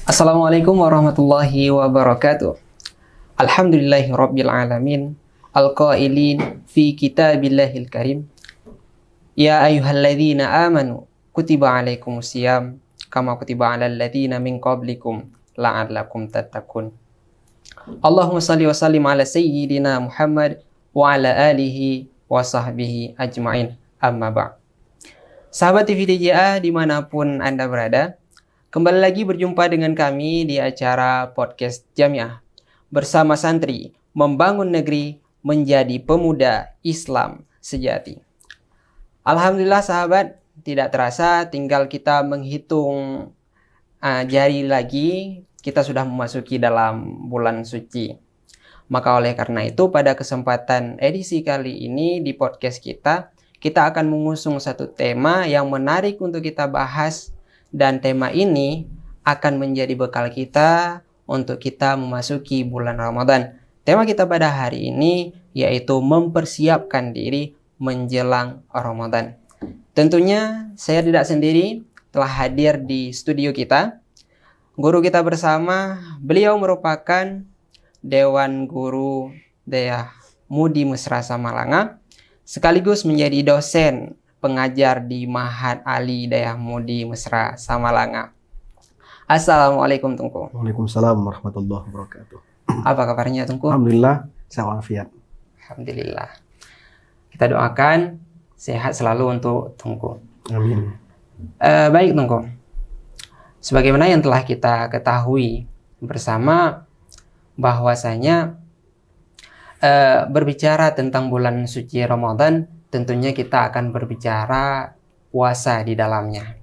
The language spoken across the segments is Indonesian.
Assalamualaikum warahmatullahi wabarakatuh. Alhamdulillahi rabbil alamin. Al-qailin fi kitabillahil karim. Ya ayyuhalladzina amanu kutiba alaikumusiyam kama kutiba alal ladzina min qablikum la'allakum tattaqun. Allahumma salli wa sallim ala sayyidina Muhammad wa ala alihi wa sahbihi ajma'in. Amma ba'd. Sahabat TV DJA dimanapun Anda berada, kembali lagi berjumpa dengan kami di acara podcast Jamiah bersama santri membangun negeri menjadi pemuda Islam sejati. Alhamdulillah sahabat, tidak terasa tinggal kita menghitung jari lagi, kita sudah memasuki dalam bulan suci. Maka oleh karena itu pada kesempatan edisi kali ini di podcast kita akan mengusung satu tema yang menarik untuk kita bahas. Dan tema ini akan menjadi bekal kita untuk kita memasuki bulan Ramadan. Tema kita pada hari ini yaitu mempersiapkan diri menjelang Ramadan. Tentunya saya tidak sendiri, telah hadir di studio kita. Guru kita bersama, beliau merupakan Dewan Guru Dayah Mudi Mesra Samalanga, sekaligus menjadi dosen pengajar di Ma'had Ali Dayah Mudi Mesra Samalanga. Assalamualaikum Tungku. Waalaikumsalam warahmatullahi wabarakatuh. Apa kabarnya Tungku? Alhamdulillah, sehat walafiat. Alhamdulillah. Kita doakan sehat selalu untuk Tungku. Amin. Baik Tungku. Sebagaimana yang telah kita ketahui bersama bahwasanya berbicara tentang bulan suci Ramadan, tentunya kita akan berbicara puasa di dalamnya.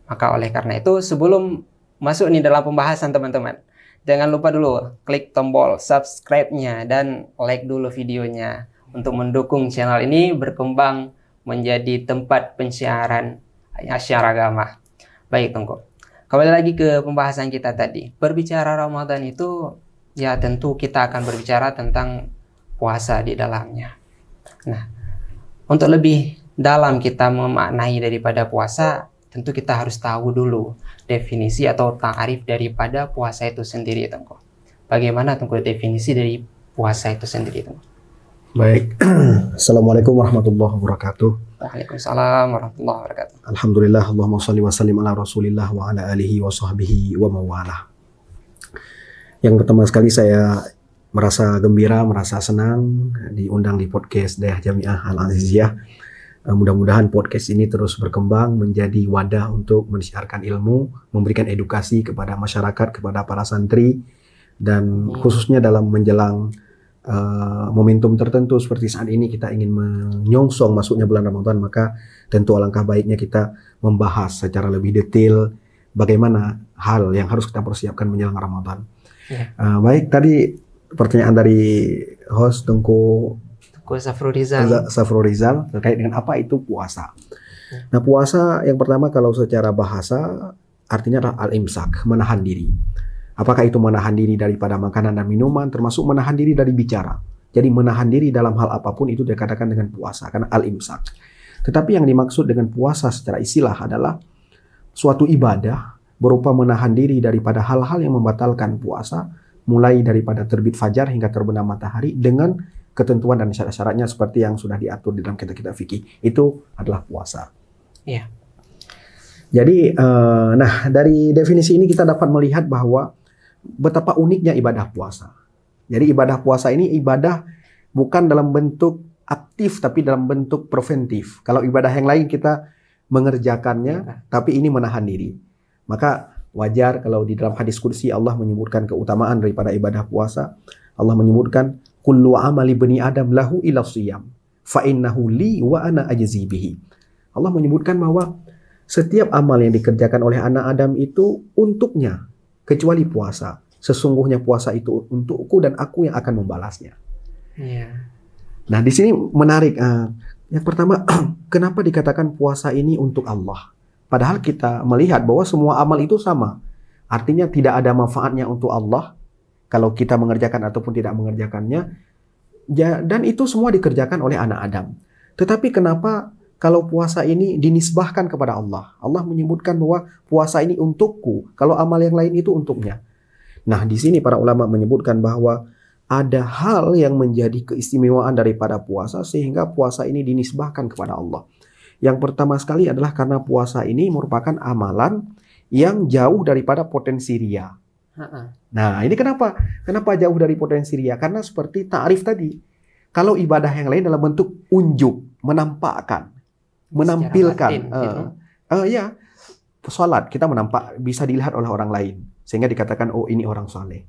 Maka oleh karena itu sebelum masuk nih dalam pembahasan teman-teman, jangan lupa dulu klik tombol subscribe-nya dan like dulu videonya untuk mendukung channel ini berkembang menjadi tempat pensiaran syiar agama. Baik Tunggu, kembali lagi ke pembahasan kita tadi. Berbicara Ramadan itu ya tentu kita akan berbicara tentang puasa di dalamnya. Nah, untuk lebih dalam kita memaknai daripada puasa, tentu kita harus tahu dulu definisi atau ta'arif daripada puasa itu sendiri, Tunggu. Bagaimana Tunggu definisi dari puasa itu sendiri, Tunggu? Baik. Assalamualaikum warahmatullahi wabarakatuh. Waalaikumsalam warahmatullahi wabarakatuh. Alhamdulillah, Allahumma shalli wa sallim ala Rasulillah wa ala alihi wa sahbihi wa mawalah. Yang pertama sekali saya merasa gembira, merasa senang diundang di podcast Dayah Jamiah Al-Aziziyah. Mudah-mudahan podcast ini terus berkembang menjadi wadah untuk mensiarkan ilmu, memberikan edukasi kepada masyarakat, kepada para santri, dan khususnya dalam menjelang momentum tertentu seperti saat ini kita ingin menyongsong masuknya bulan Ramadan, maka tentu alangkah baiknya kita membahas secara lebih detail bagaimana hal yang harus kita persiapkan menjelang Ramadan. Baik, tadi pertanyaan dari host Tengku Safrul Rizal terkait dengan apa itu puasa. Nah, puasa yang pertama kalau secara bahasa artinya adalah al-imsak, menahan diri. Apakah itu menahan diri daripada makanan dan minuman, termasuk menahan diri dari bicara. Jadi menahan diri dalam hal apapun itu dikatakan dengan puasa, karena al-imsak. Tetapi yang dimaksud dengan puasa secara istilah adalah suatu ibadah berupa menahan diri daripada hal-hal yang membatalkan puasa, mulai daripada terbit fajar hingga terbenam matahari dengan ketentuan dan syarat-syaratnya seperti yang sudah diatur di dalam kitab-kitab fikih. Itu adalah puasa. Iya. Jadi, nah dari definisi ini kita dapat melihat bahwa betapa uniknya ibadah puasa. Jadi ibadah puasa ini ibadah bukan dalam bentuk aktif tapi dalam bentuk preventif. Kalau ibadah yang lain kita mengerjakannya, tapi ini menahan diri. Maka wajar kalau di dalam hadis qudsi Allah menyebutkan keutamaan daripada ibadah puasa. Allah menyebutkan kullu amali bani adam lahu illa shiyam fa innahu li wa ana ajzi bihi. Allah menyebutkan bahwa setiap amal yang dikerjakan oleh anak Adam itu untuknya kecuali puasa. Sesungguhnya puasa itu untukku dan aku yang akan membalasnya. Nah, di sini menarik. Yang pertama, kenapa dikatakan puasa ini untuk Allah? Padahal kita melihat bahwa semua amal itu sama. Artinya tidak ada manfaatnya untuk Allah kalau kita mengerjakan ataupun tidak mengerjakannya. Dan itu semua dikerjakan oleh anak Adam. Tetapi kenapa kalau puasa ini dinisbahkan kepada Allah. Allah menyebutkan bahwa puasa ini untukku, kalau amal yang lain itu untuknya. Nah, di sini para ulama menyebutkan bahwa ada hal yang menjadi keistimewaan daripada puasa sehingga puasa ini dinisbahkan kepada Allah. Yang pertama sekali adalah karena puasa ini merupakan amalan yang jauh daripada potensi riya. Nah, ini kenapa? Kenapa jauh dari potensi riya? Karena seperti ta'rif tadi. Kalau ibadah yang lain dalam bentuk unjuk, menampakkan, menampilkan. Ya, salat kita menampak, bisa dilihat oleh orang lain. Sehingga dikatakan, oh ini orang soleh.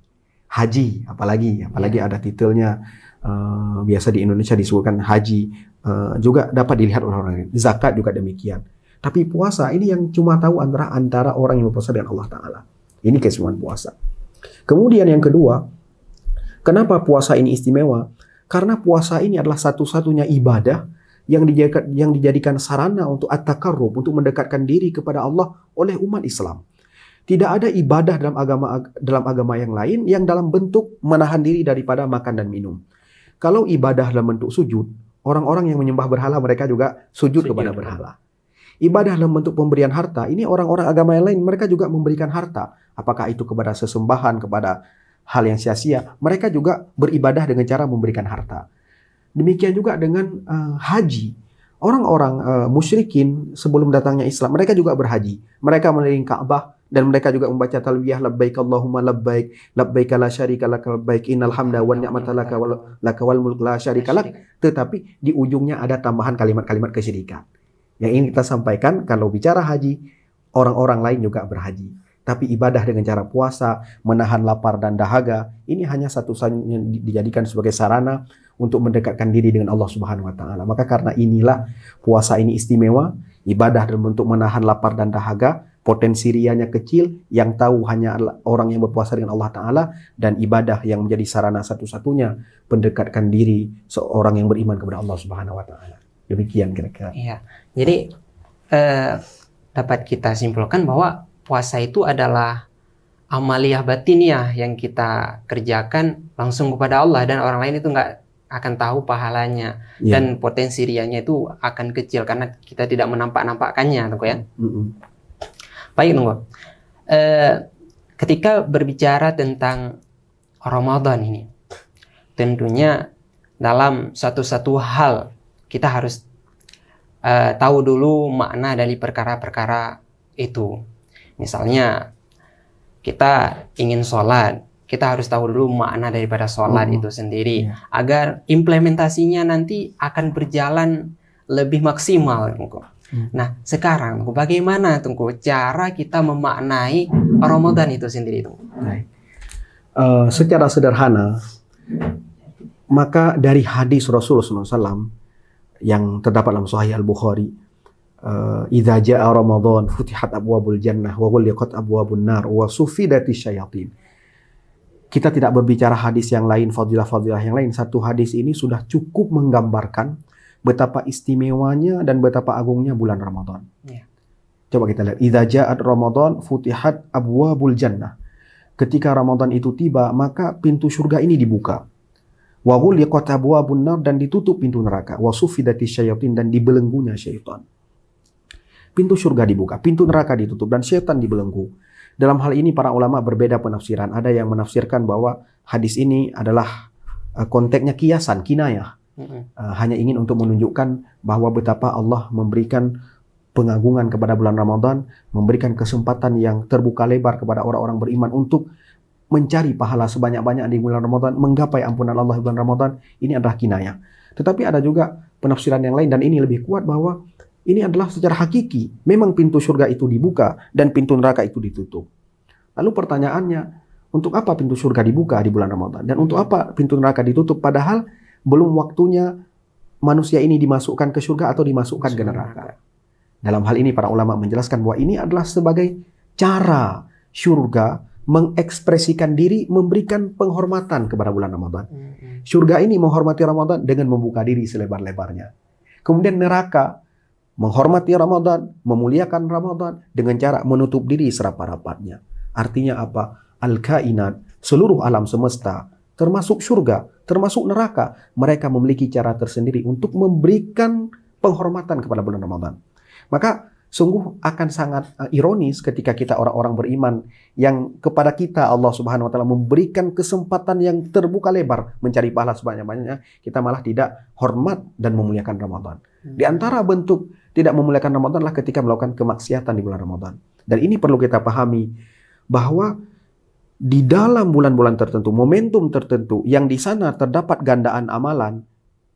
Haji, apalagi ada titelnya. Biasa di Indonesia disebutkan haji. Juga dapat dilihat oleh orang lain. Zakat juga demikian. Tapi puasa ini yang cuma tahu antara orang yang berpuasa dengan Allah Ta'ala. Ini keistimewaan puasa. Kemudian yang kedua, kenapa puasa ini istimewa? Karena puasa ini adalah satu-satunya ibadah yang dijadikan sarana untuk at-taqarrub, untuk mendekatkan diri kepada Allah oleh umat Islam. Tidak ada ibadah dalam agama yang lain yang dalam bentuk menahan diri daripada makan dan minum. Kalau ibadah dalam bentuk sujud, orang-orang yang menyembah berhala mereka juga sujud kepada berhala. Ibadah dalam bentuk pemberian harta, ini orang-orang agama yang lain mereka juga memberikan harta. Apakah itu kepada sesembahan, kepada hal yang sia-sia, mereka juga beribadah dengan cara memberikan harta. Demikian juga dengan haji. Orang-orang musyrikin sebelum datangnya Islam, mereka juga berhaji. Mereka mengelilingi Ka'bah dan mereka juga membaca talbiyah labbaik Allahumma labbaik, labbaik la syarika lak labbaik, innal hamda wan ni'mata laka wal mulk la syarika lak. Tetapi di ujungnya ada tambahan kalimat-kalimat kesyirikan. Yang ingin kita sampaikan, kalau bicara haji, orang-orang lain juga berhaji. Tapi ibadah dengan cara puasa, menahan lapar dan dahaga, ini hanya satu-satunya dijadikan sebagai sarana untuk mendekatkan diri dengan Allah Subhanahu wa Ta'ala. Maka karena inilah puasa ini istimewa, ibadah dalam bentuk menahan lapar dan dahaga, potensi riyanya kecil, yang tahu hanya orang yang berpuasa dengan Allah Ta'ala, dan ibadah yang menjadi sarana satu-satunya mendekatkan diri seorang yang beriman kepada Allah Subhanahu wa Ta'ala. Demikian kira-kira. Iya. Jadi dapat kita simpulkan bahwa puasa itu adalah amaliyah batiniah yang kita kerjakan langsung kepada Allah, dan orang lain itu nggak akan tahu pahalanya, dan potensi riyanya itu akan kecil karena kita tidak menampak-nampakkannya, Tunggu ya. Baik, Tunggu. Ketika berbicara tentang Ramadan ini, tentunya dalam satu-satu hal kita harus tahu dulu makna dari perkara-perkara itu. Misalnya kita ingin sholat, kita harus tahu dulu makna daripada sholat itu sendiri, agar implementasinya nanti akan berjalan lebih maksimal. Nah, sekarang bagaimana cara kita memaknai Ramadan itu sendiri? Secara sederhana, maka dari hadis Rasulullah SAW yang terdapat dalam Sahih Al-Bukhari, idza jaa Ramadan futihat abwabul jannah wa ghulqat abwabun nar wa sufidati syayatin. Kita tidak berbicara hadis yang lain, fadilah-fadilah yang lain. Satu hadis ini sudah cukup menggambarkan betapa istimewanya dan betapa agungnya bulan Ramadan. Coba kita lihat, idza jaa Ramadan futihat abwabul jannah. Ketika Ramadan itu tiba, maka pintu surga ini dibuka. Wa ghulqat abwabun nar, dan ditutup pintu neraka. Wa sufidati syayatin, dan dibelenggunya syaitan. Pintu surga dibuka, pintu neraka ditutup, dan syaitan dibelenggu. Dalam hal ini para ulama berbeda penafsiran. Ada yang menafsirkan bahwa hadis ini adalah konteksnya kiasan, kinayah. Hanya ingin untuk menunjukkan bahwa betapa Allah memberikan pengagungan kepada bulan Ramadan, memberikan kesempatan yang terbuka lebar kepada orang-orang beriman untuk mencari pahala sebanyak-banyak di bulan Ramadan, menggapai ampunan Allah di bulan Ramadan. Ini adalah kinayah. Tetapi ada juga penafsiran yang lain, dan ini lebih kuat, bahwa ini adalah secara hakiki. Memang pintu surga itu dibuka dan pintu neraka itu ditutup. Lalu pertanyaannya, untuk apa pintu surga dibuka di bulan Ramadan? Dan untuk apa pintu neraka ditutup? Padahal belum waktunya manusia ini dimasukkan ke surga atau dimasukkan ke neraka. Dalam hal ini para ulama menjelaskan bahwa ini adalah sebagai cara surga mengekspresikan diri, memberikan penghormatan kepada bulan Ramadan. Surga ini menghormati Ramadan dengan membuka diri selebar-lebarnya. Kemudian neraka menghormati Ramadan, memuliakan Ramadan dengan cara menutup diri serapat-rapatnya. Artinya apa? Al-kainat, seluruh alam semesta, termasuk surga, termasuk neraka, mereka memiliki cara tersendiri untuk memberikan penghormatan kepada bulan Ramadan. Maka sungguh akan sangat ironis ketika kita orang-orang beriman yang kepada kita Allah Subhanahu wa taala memberikan kesempatan yang terbuka lebar mencari pahala sebanyak-banyaknya, kita malah tidak hormat dan memuliakan Ramadan. Di antara bentuk tidak memuliakan Ramadan adalah ketika melakukan kemaksiatan di bulan Ramadan. Dan ini perlu kita pahami bahwa di dalam bulan-bulan tertentu, momentum tertentu yang di sana terdapat gandaan amalan.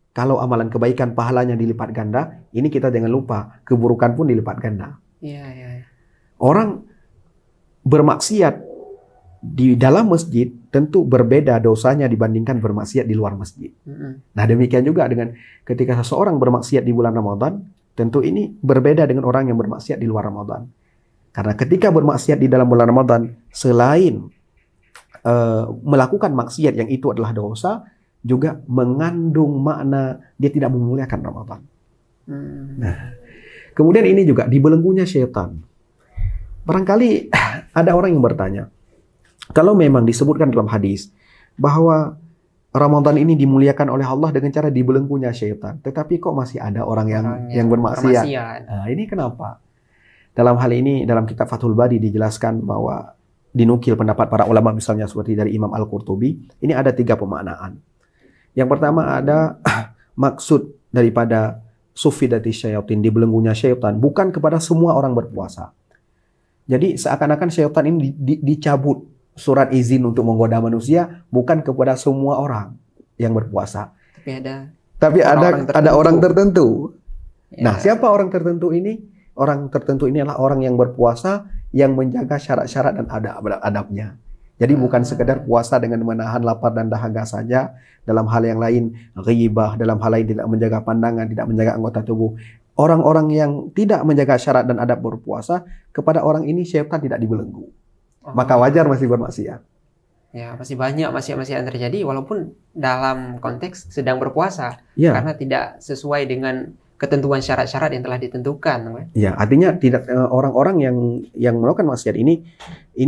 Kalau amalan kebaikan pahalanya dilipat ganda, ini kita jangan lupa, keburukan pun dilipat ganda. Iya. Orang bermaksiat di dalam masjid tentu berbeda dosanya dibandingkan bermaksiat di luar masjid. Nah, demikian juga dengan ketika seseorang bermaksiat di bulan Ramadan, tentu ini berbeda dengan orang yang bermaksiat di luar Ramadan. Karena ketika bermaksiat di dalam bulan Ramadan, selain melakukan maksiat yang itu adalah dosa, juga mengandung makna dia tidak memuliakan Ramadan. Nah, kemudian ini juga dibelenggunya syaitan. Barangkali ada orang yang bertanya, kalau memang disebutkan dalam hadis bahwa Ramadan ini dimuliakan oleh Allah dengan cara dibelenggunya syaitan, tetapi kok masih ada orang yang bermaksiat? Nah, ini kenapa? Dalam hal ini, dalam kitab Fathul Bari dijelaskan bahwa dinukil pendapat para ulama misalnya seperti dari Imam Al-Qurtubi, ini ada 3 pemaknaan. Yang pertama ada maksud daripada sufidati syaitan, dibelenggunya syaitan, bukan kepada semua orang berpuasa. Jadi seakan-akan syaitan ini dicabut surat izin untuk menggoda manusia, bukan kepada semua orang yang berpuasa. Tapi ada orang tertentu. Nah, siapa orang tertentu ini? Orang tertentu ini adalah orang yang berpuasa yang menjaga syarat-syarat dan adab-adabnya. Jadi bukan sekedar puasa dengan menahan lapar dan dahaga saja, dalam hal yang lain ghibah, dalam hal lain tidak menjaga pandangan, tidak menjaga anggota tubuh. Orang-orang yang tidak menjaga syarat dan adab berpuasa, kepada orang ini syaitan tidak dibelenggu. Maka wajar masih bermaksiat. Ya, masih banyak maksiat-maksiat yang terjadi walaupun dalam konteks sedang berpuasa. Ya. Karena tidak sesuai dengan ketentuan syarat-syarat yang telah ditentukan. Ya, artinya tidak orang-orang yang melakukan maksiat ini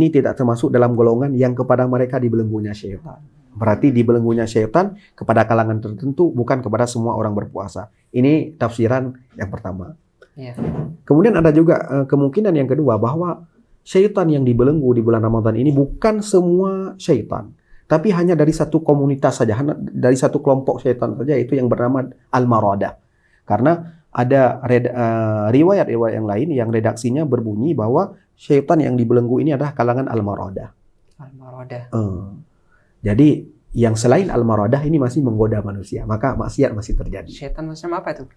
tidak termasuk dalam golongan yang kepada mereka dibelenggunya syaitan. Berarti dibelenggunya syaitan kepada kalangan tertentu, bukan kepada semua orang berpuasa. Ini tafsiran yang pertama. Ya. Kemudian ada juga kemungkinan yang kedua bahwa syaitan yang dibelenggu di bulan Ramadan ini bukan semua syaitan, tapi hanya dari satu komunitas saja, dari satu kelompok syaitan saja, itu yang bernama Al-Maradah. Karena ada riwayat-riwayat yang lain yang redaksinya berbunyi bahwa syaitan yang dibelenggu ini adalah kalangan Al-Maradah. Jadi yang selain Al-Maradah ini masih menggoda manusia, maka maksiat masih terjadi. Syaitan macam apa itu?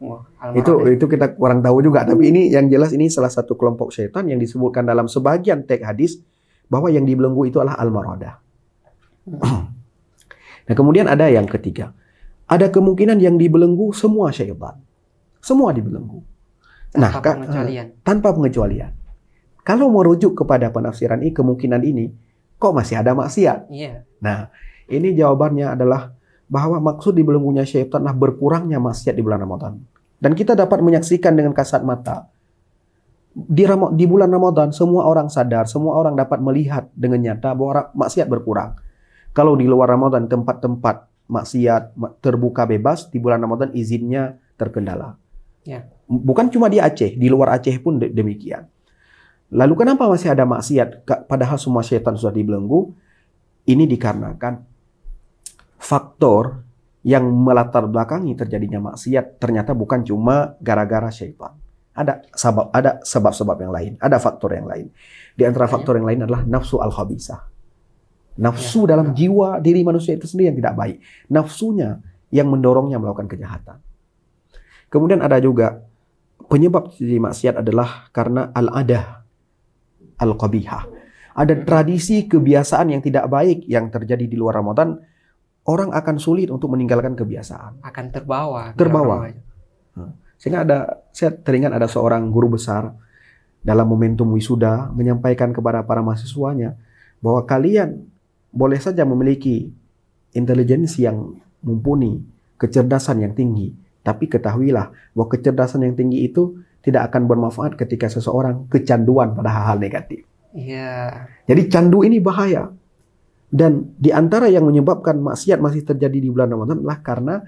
Itu kita kurang tahu juga, tapi ini yang jelas ini salah satu kelompok syaitan yang disebutkan dalam sebagian teks hadis bahwa yang dibelenggu itu adalah Al-Maradah. Nah, kemudian ada yang ketiga. Ada kemungkinan yang dibelenggu semua syaitan. Semua dibelenggu. Tanpa pengecualian. Kalau merujuk kepada penafsiran ini, kemungkinan ini, kok masih ada maksiat? Iya. Nah, ini jawabannya adalah bahwa maksud dibelenggunya syaitan adalah berkurangnya maksiat di bulan Ramadan. Dan kita dapat menyaksikan dengan kasat mata. Di bulan Ramadan, semua orang sadar, semua orang dapat melihat dengan nyata bahwa maksiat berkurang. Kalau di luar Ramadan, tempat-tempat maksiat terbuka bebas, di bulan Ramadan izinnya terkendala. Ya. Bukan cuma di Aceh, di luar Aceh pun demikian. Lalu kenapa masih ada maksiat padahal semua syaitan sudah dibelenggu? Ini dikarenakan faktor yang melatar belakangi terjadinya maksiat ternyata bukan cuma gara-gara syaitan. Ada sebab-sebab yang lain, ada faktor yang lain. Di antara faktor yang lain adalah nafsu al-khabisah. Nafsu dalam jiwa diri manusia itu sendiri yang tidak baik. Nafsunya yang mendorongnya melakukan kejahatan. Kemudian ada juga penyebab jadi maksiat adalah karena al-adah al-qabihah. Ada tradisi kebiasaan yang tidak baik yang terjadi di luar Ramadan, orang akan sulit untuk meninggalkan kebiasaan. Akan terbawa. Sehingga saya teringat ada seorang guru besar dalam momentum wisuda menyampaikan kepada para mahasiswanya bahwa kalian boleh saja memiliki intelijensi yang mumpuni, kecerdasan yang tinggi, tapi ketahuilah bahwa kecerdasan yang tinggi itu tidak akan bermanfaat ketika seseorang kecanduan pada hal-hal negatif. Iya. Jadi candu ini bahaya. Dan di antara yang menyebabkan maksiat masih terjadi di bulan Ramadan adalah karena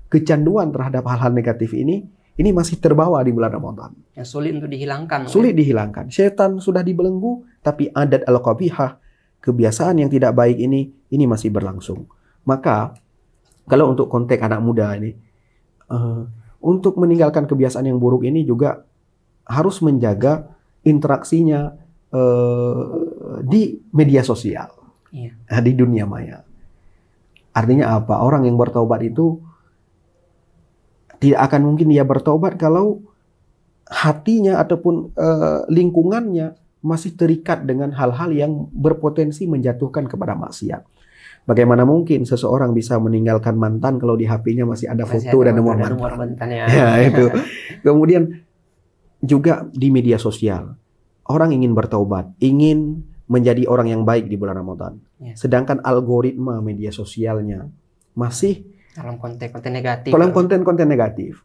kecanduan terhadap hal-hal negatif ini ini masih terbawa di bulan Ramadan. Yang sulit untuk dihilangkan. Sulit dihilangkan. Setan sudah dibelenggu, tapi adat al-qabihah, kebiasaan yang tidak baik ini masih berlangsung. Maka kalau untuk konteks anak muda ini, untuk meninggalkan kebiasaan yang buruk ini juga harus menjaga interaksinya di media sosial, di dunia maya. Artinya apa? Orang yang bertaubat itu tidak akan mungkin dia bertaubat kalau hatinya ataupun lingkungannya masih terikat dengan hal-hal yang berpotensi menjatuhkan kepada maksiat. Bagaimana mungkin seseorang bisa meninggalkan mantan kalau di HP-nya masih ada foto dan nomor mantan? Ya, itu. Kemudian juga di media sosial, orang ingin bertaubat, ingin menjadi orang yang baik di bulan Ramadan. Sedangkan algoritma media sosialnya masih dalam konten-konten negatif. Dalam konten-konten negatif.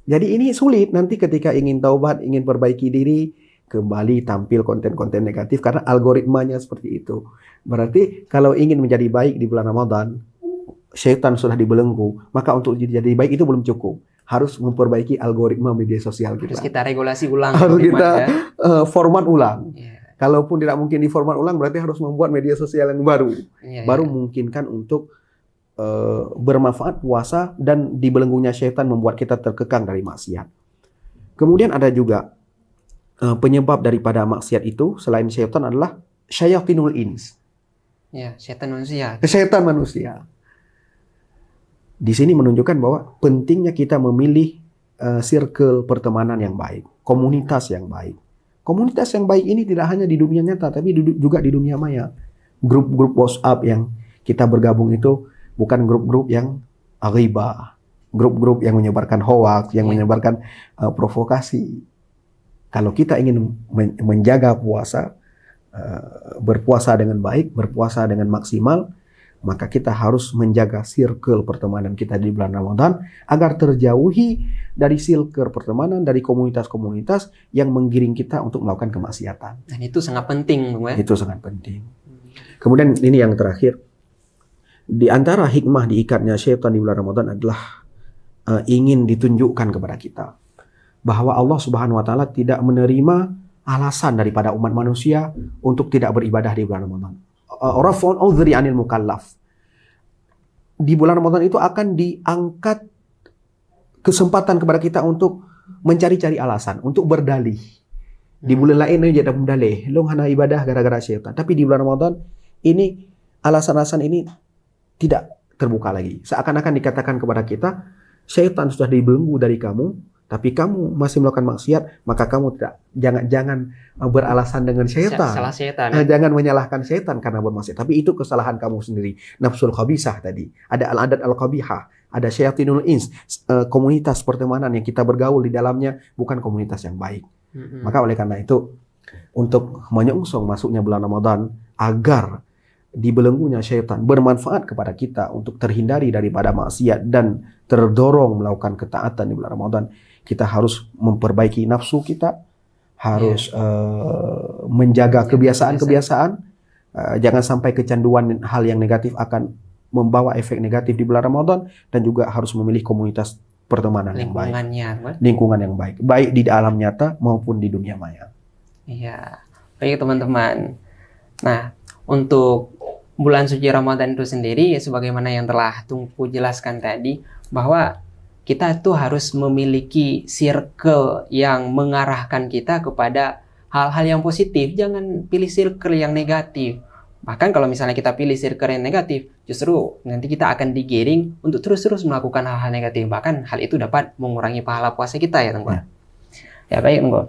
Jadi ini sulit nanti ketika ingin taubat, ingin perbaiki diri, kembali tampil konten-konten negatif karena algoritmanya seperti itu. Berarti kalau ingin menjadi baik di bulan Ramadan, syaitan sudah dibelenggu, maka untuk jadi baik itu belum cukup. Harus memperbaiki algoritma media sosial kita. Harus kita regulasi ulang. Harus kita format ulang. Kalaupun tidak mungkin di format ulang, berarti harus membuat media sosial yang baru. Baru memungkinkan untuk bermanfaat puasa dan dibelenggunya syaitan membuat kita terkekang dari maksiat. Kemudian ada juga penyebab daripada maksiat itu selain syaitan adalah syayatinul ins. Ya, syaitan manusia. Syaitan manusia. Di sini menunjukkan bahwa pentingnya kita memilih circle pertemanan yang baik, komunitas yang baik. Komunitas yang baik ini tidak hanya di dunia nyata, tapi juga di dunia maya. Grup-grup WhatsApp yang kita bergabung itu bukan grup-grup yang ghibah, grup-grup yang menyebarkan hoax, yang menyebarkan provokasi. Kalau kita ingin menjaga puasa, berpuasa dengan baik, berpuasa dengan maksimal, maka kita harus menjaga circle pertemanan kita di bulan Ramadan agar terjauhi dari circle pertemanan, dari komunitas-komunitas yang menggiring kita untuk melakukan kemaksiatan. Dan itu sangat penting, Bung. Itu sangat penting. Kemudian ini yang terakhir. Di antara hikmah diikatnya syaitan di bulan Ramadan adalah ingin ditunjukkan kepada kita bahwa Allah Subhanahu wa taala tidak menerima alasan daripada umat manusia untuk tidak beribadah di bulan Ramadan. Raf'un udhri 'anil mukallaf. Di bulan Ramadan itu akan diangkat kesempatan kepada kita untuk mencari-cari alasan, untuk berdalih. Di bulan lain aja ada berdalih, lo hana ibadah gara-gara syaitan. Tapi di bulan Ramadan ini alasan-alasan ini tidak terbuka lagi. Seakan-akan dikatakan kepada kita, syaitan sudah dibelenggu dari kamu, tapi kamu masih melakukan maksiat, maka kamu jangan beralasan dengan syaitan. Salah syaitan. Jangan menyalahkan syaitan karena bermaksiat. Tapi itu kesalahan kamu sendiri. Nafsul khabisah tadi. Ada al-adat al-qabihah. Ada syayatinul ins. Komunitas pertemanan yang kita bergaul di dalamnya bukan komunitas yang baik. Maka oleh karena itu, untuk menyongsong masuknya bulan Ramadan, agar dibelenggunya syaitan bermanfaat kepada kita untuk terhindari daripada maksiat dan terdorong melakukan ketaatan di bulan Ramadan, kita harus memperbaiki nafsu kita, harus menjaga kebiasaan-kebiasaan, jangan sampai kecanduan hal yang negatif akan membawa efek negatif di bulan Ramadan, dan juga harus memilih komunitas pertemanan yang baik, lingkungan yang baik, baik di alam nyata maupun di dunia maya. Iya, baik teman-teman. Nah, untuk bulan suci Ramadan itu sendiri, sebagaimana yang telah Tungku jelaskan tadi, bahwa kita tuh harus memiliki circle yang mengarahkan kita kepada hal-hal yang positif. Jangan pilih circle yang negatif. Bahkan kalau misalnya kita pilih circle yang negatif, justru nanti kita akan digiring untuk terus-terus melakukan hal-hal negatif. Bahkan hal itu dapat mengurangi pahala puasa kita ya, Tunggu. Ya baik, Tunggu.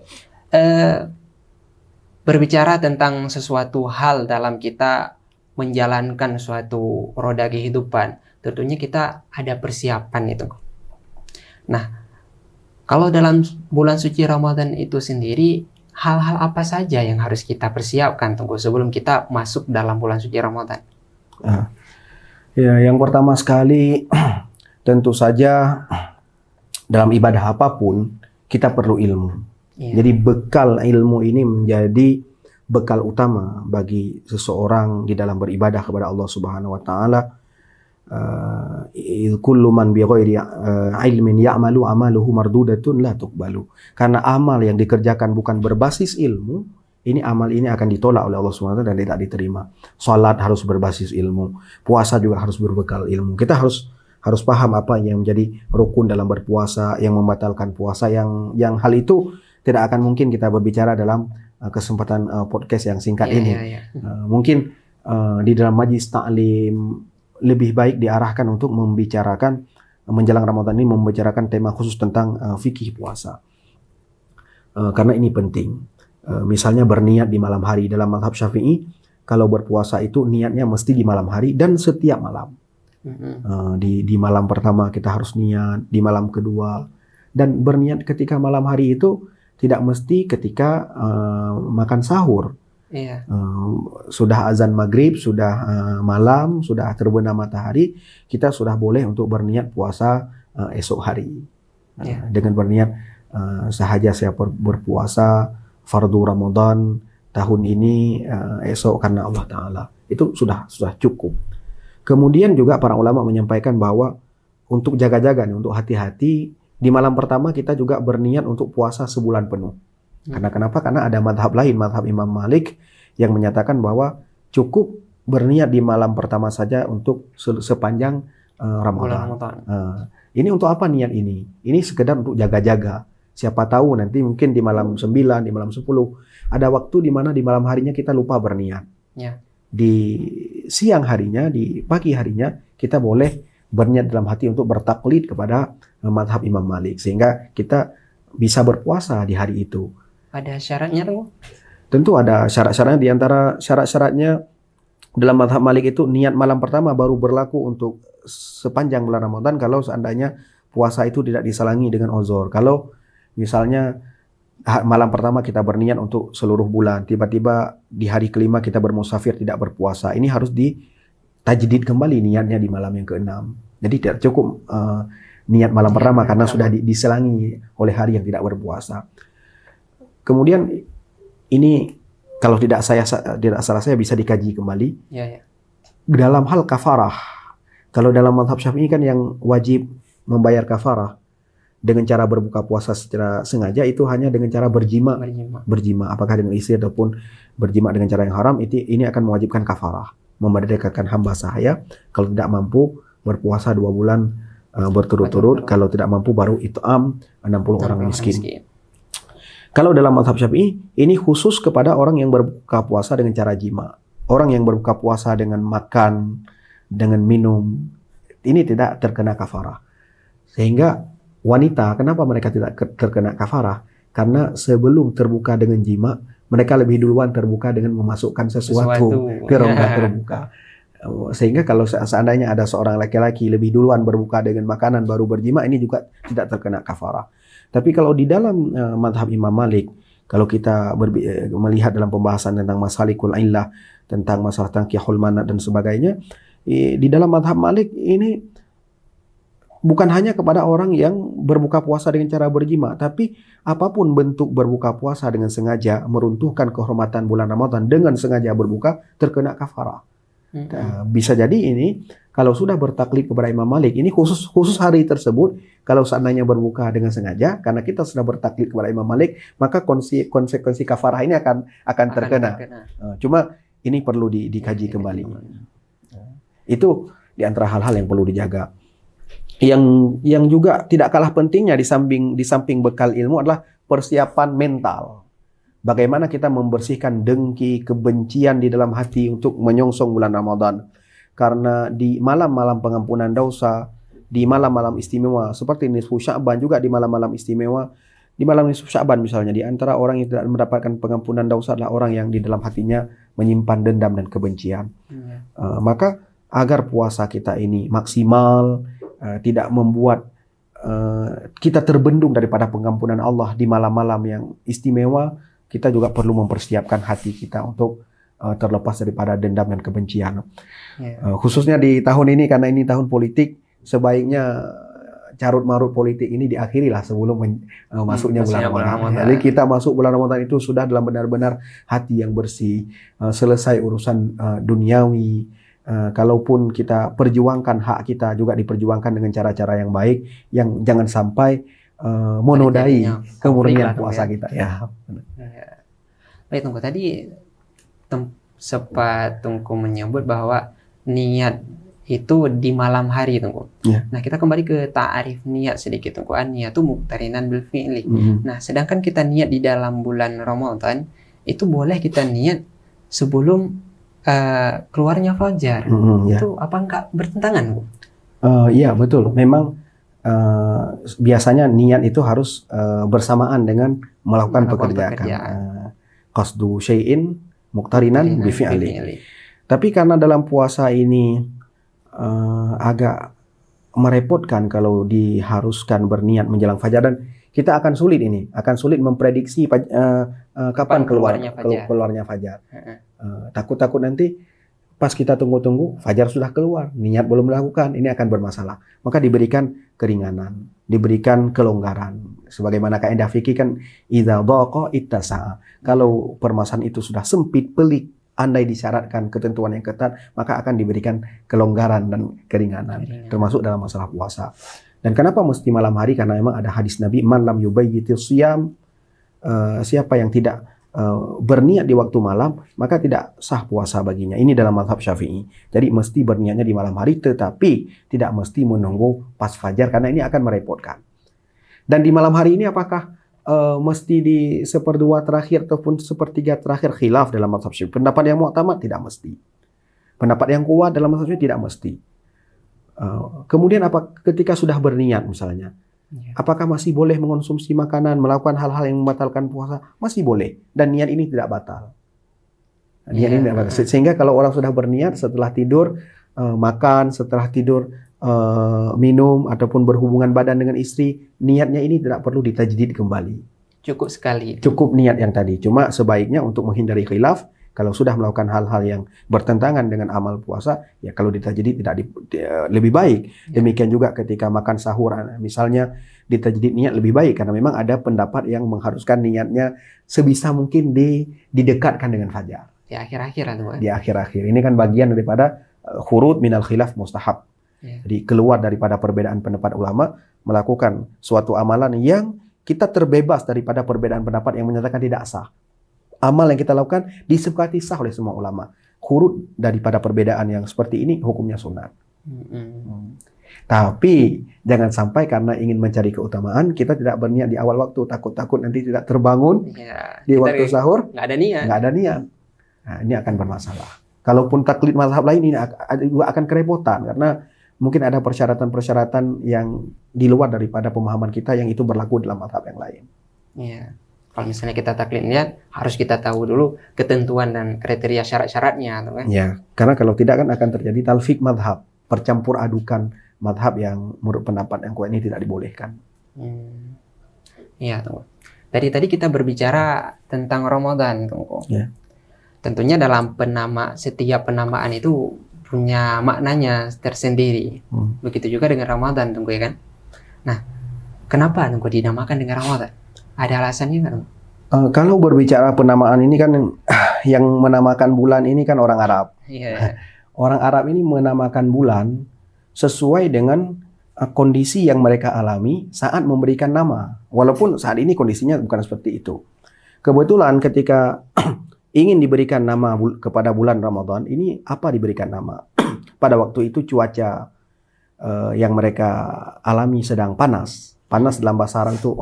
Berbicara tentang sesuatu hal dalam kita menjalankan suatu roda kehidupan, tentunya kita ada persiapan itu. Nah, kalau dalam bulan suci Ramadan itu sendiri, hal-hal apa saja yang harus kita persiapkan, Tunggu, sebelum kita masuk dalam bulan suci Ramadan? Ya, yang pertama sekali, tentu saja dalam ibadah apapun kita perlu ilmu. Jadi bekal ilmu ini menjadi bekal utama bagi seseorang di dalam beribadah kepada Allah Subhanahu wa taala. kullu man bighairi ilmin ya'malu amaluhu mardudatun la tuqbalu. Karena amal yang dikerjakan bukan berbasis ilmu, ini amal ini akan ditolak oleh Allah SWT dan tidak diterima. Salat harus berbasis ilmu, puasa juga harus berbekal ilmu. Kita harus paham apa yang menjadi rukun dalam berpuasa, yang membatalkan puasa, yang hal itu tidak akan mungkin kita berbicara dalam kesempatan podcast yang singkat ini. Mungkin di dalam majlis taklim lebih baik diarahkan untuk membicarakan menjelang Ramadan ini, membicarakan tema khusus tentang fikih puasa. Karena ini penting. Misalnya berniat di malam hari dalam mazhab Syafi'i, kalau berpuasa itu niatnya mesti di malam hari dan setiap malam. Di malam pertama kita harus niat, di malam kedua, dan berniat ketika malam hari itu tidak mesti ketika makan sahur. Sudah azan maghrib, sudah malam, sudah terbenam matahari, kita sudah boleh untuk berniat puasa esok hari. Dengan berniat sahaja saya berpuasa fardu Ramadan tahun ini esok karena Allah Ta'ala. Itu sudah cukup. Kemudian juga para ulama menyampaikan bahwa untuk jaga-jaga nih, untuk hati-hati, di malam pertama kita juga berniat untuk puasa sebulan penuh. Karena kenapa? Karena ada madhab lain, madhab Imam Malik, yang menyatakan bahwa cukup berniat di malam pertama saja untuk sepanjang Ramadan. Ini untuk apa niat ini? Ini sekedar untuk jaga-jaga. Siapa tahu nanti mungkin di malam 9, di malam 10, ada waktu di mana di malam harinya kita lupa berniat. Di siang harinya, di pagi harinya, kita boleh berniat dalam hati untuk bertaklid kepada madhab Imam Malik. Sehingga kita bisa berpuasa di hari itu. Ada syaratnya tuh? Tentu ada syarat-syaratnya. Di antara syarat-syaratnya dalam mazhab Malik itu niat malam pertama baru berlaku untuk sepanjang bulan Ramadan kalau seandainya puasa itu tidak diselangi dengan uzur. Kalau misalnya malam pertama kita berniat untuk seluruh bulan, tiba-tiba di hari kelima kita bermusafir tidak berpuasa, ini harus ditajdid kembali niatnya di malam yang keenam. Jadi tidak cukup niat malam pertama karena sudah diselangi oleh hari yang tidak berpuasa. Kemudian ini kalau tidak salah saya bisa dikaji kembali. Dalam hal kafarah, kalau dalam mazhab Syafi'i kan yang wajib membayar kafarah dengan cara berbuka puasa secara sengaja itu hanya dengan cara berjima, apakah dengan istri ataupun berjima dengan cara yang haram, ini akan mewajibkan kafarah, memerdekakan hamba sahaya kalau tidak mampu berpuasa 2 bulan berturut-turut, kalau tidak mampu baru it'am 60 orang miskin. Kalau dalam mazhab Syafi'i, ini khusus kepada orang yang berbuka puasa dengan cara jima. Orang yang berbuka puasa dengan makan, dengan minum, ini tidak terkena kafarah. Sehingga wanita, kenapa mereka tidak terkena kafarah? Karena sebelum terbuka dengan jima, mereka lebih duluan terbuka dengan memasukkan sesuatu ke rongga terbuka. Sehingga kalau seandainya ada seorang laki-laki lebih duluan berbuka dengan makanan baru berjima, ini juga tidak terkena kafarah. Tapi kalau di dalam madhab Imam Malik, kalau kita melihat dalam pembahasan tentang masalikul illah, tentang masalah tankihul manat dan sebagainya, di dalam madhab Malik ini bukan hanya kepada orang yang berbuka puasa dengan cara berjima, tapi apapun bentuk berbuka puasa dengan sengaja meruntuhkan kehormatan bulan Ramadan dengan sengaja berbuka terkena kafarah. Bisa jadi ini kalau sudah bertaklid kepada Imam Malik, ini khusus hari tersebut, kalau seandainya berbuka dengan sengaja, karena kita sudah bertaklid kepada Imam Malik, maka konsekuensi kafarah ini akan terkena. Cuma ini perlu dikaji kembali. Itu di antara hal-hal yang perlu dijaga. Yang juga tidak kalah pentingnya di samping bekal ilmu adalah persiapan mental. Bagaimana kita membersihkan dengki, kebencian di dalam hati untuk menyongsong bulan Ramadan. Karena di malam-malam pengampunan dosa, di malam-malam istimewa, seperti nisfu Sya'ban juga di malam-malam istimewa, di malam nisfu Sya'ban misalnya, di antara orang yang tidak mendapatkan pengampunan dosa adalah orang yang di dalam hatinya menyimpan dendam dan kebencian. Maka agar puasa kita ini maksimal, tidak membuat kita terbendung daripada pengampunan Allah di malam-malam yang istimewa, kita juga perlu mempersiapkan hati kita untuk terlepas daripada dendam dan kebencian. Khususnya di tahun ini, karena ini tahun politik, sebaiknya carut-marut politik ini diakhirilah sebelum masuknya bulan Ramadan. Jadi kita masuk bulan Ramadan itu sudah dalam benar-benar hati yang bersih, selesai urusan duniawi, kalaupun kita perjuangkan hak kita juga diperjuangkan dengan cara-cara yang baik, yang jangan sampai menodai Terjadinya kemurnian konflik lah, puasa ya. kita. Ya. Ya. Baik, tunggu tadi sempat tunggu menyebut bahwa niat itu di malam hari, tunggu. Ya. Nah, kita kembali ke ta'arif niat sedikit, tunggu. An-niyatu muqtarinan bil fi'li. Mhm. Nah, sedangkan kita niat di dalam bulan Ramadan, itu boleh kita niat sebelum keluarnya fajar. Ya. Itu apa enggak bertentangan, Bu? Iya, betul. Memang biasanya niat itu harus bersamaan dengan melakukan pekerjaan. Qasdu syai'in muqtarinan bi fi'li. Tapi karena dalam puasa ini agak merepotkan kalau diharuskan berniat menjelang fajar, dan kita akan sulit memprediksi kapan keluarnya fajar. Takut nanti pas kita tunggu-tunggu fajar sudah keluar, niat belum dilakukan, ini akan bermasalah. Maka diberikan keringanan, diberikan kelonggaran. Sebagaimana kaidah fikih kan, idza dhaqa ittasa'a. Kalau permasalahan itu sudah sempit, pelik, andai disyaratkan ketentuan yang ketat, maka akan diberikan kelonggaran dan keringanan, termasuk dalam masalah puasa. Dan kenapa mesti malam hari? Karena memang ada hadis Nabi, man lam yubayyitis siyam, siapa yang tidak berniat di waktu malam, maka tidak sah puasa baginya. Ini dalam mazhab Syafi'i. Jadi mesti berniatnya di malam hari, tetapi tidak mesti menunggu pas fajar, karena ini akan merepotkan. Dan di malam hari ini apakah mesti di seperdua terakhir ataupun sepertiga terakhir? Khilaf dalam mazhab Syafi'i. Pendapat yang mu'tamad tidak mesti. Pendapat yang kuat dalam mazhab Syafi'i tidak mesti. Kemudian ketika sudah berniat misalnya, apakah masih boleh mengonsumsi makanan, melakukan hal-hal yang membatalkan puasa? Masih boleh. Dan niat ini tidak batal. Niat ini tidak batal. Sehingga kalau orang sudah berniat setelah tidur makan, setelah tidur minum ataupun berhubungan badan dengan istri, niatnya ini tidak perlu ditajdid kembali. Cukup sekali. Cukup niat yang tadi. Cuma sebaiknya untuk menghindari khilaf, kalau sudah melakukan hal-hal yang bertentangan dengan amal puasa, ya kalau ditajdid lebih baik. Demikian juga ketika makan sahur, misalnya ditajdid niat lebih baik, karena memang ada pendapat yang mengharuskan niatnya sebisa mungkin didekatkan dengan fajar. Di akhir-akhir atau di akhir-akhir. Ini kan bagian daripada khurud minal khilaf mustahab. Jadi keluar daripada perbedaan pendapat ulama, melakukan suatu amalan yang kita terbebas daripada perbedaan pendapat yang menyatakan tidak sah. Amal yang kita lakukan disepakati sah oleh semua ulama. Khurud daripada perbedaan yang seperti ini hukumnya sunat. Tapi jangan sampai karena ingin mencari keutamaan kita tidak berniat di awal waktu, takut nanti tidak terbangun di waktu sahur, nggak ada niat. Nah, ini akan bermasalah. Kalaupun taklid mazhab lain, ini juga akan kerepotan karena mungkin ada persyaratan-persyaratan yang di luar daripada pemahaman kita yang itu berlaku dalam mazhab yang lain. Iya. Kalau misalnya kita taklid niat, harus kita tahu dulu ketentuan dan kriteria syarat-syaratnya, kan? Ya, karena kalau tidak kan akan terjadi talfik mazhab, percampur adukan mazhab yang menurut pendapat yang kuat ini tidak dibolehkan. Iya, tunggu. Tadi kita berbicara tentang Ramadan, tunggu. Ya. Tentunya dalam setiap penamaan itu punya maknanya tersendiri. Begitu juga dengan Ramadan, tunggu, ya kan? Nah, kenapa tunggu dinamakan dengan Ramadan? Ada alasannya nggak? Kalau berbicara penamaan ini kan yang menamakan bulan ini kan orang Arab. Yeah. Orang Arab ini menamakan bulan sesuai dengan kondisi yang mereka alami saat memberikan nama. Walaupun saat ini kondisinya bukan seperti itu. Kebetulan ketika ingin diberikan nama kepada bulan Ramadan, ini apa diberikan nama? Pada waktu itu cuaca yang mereka alami sedang panas. Panas dalam bahasa Arab itu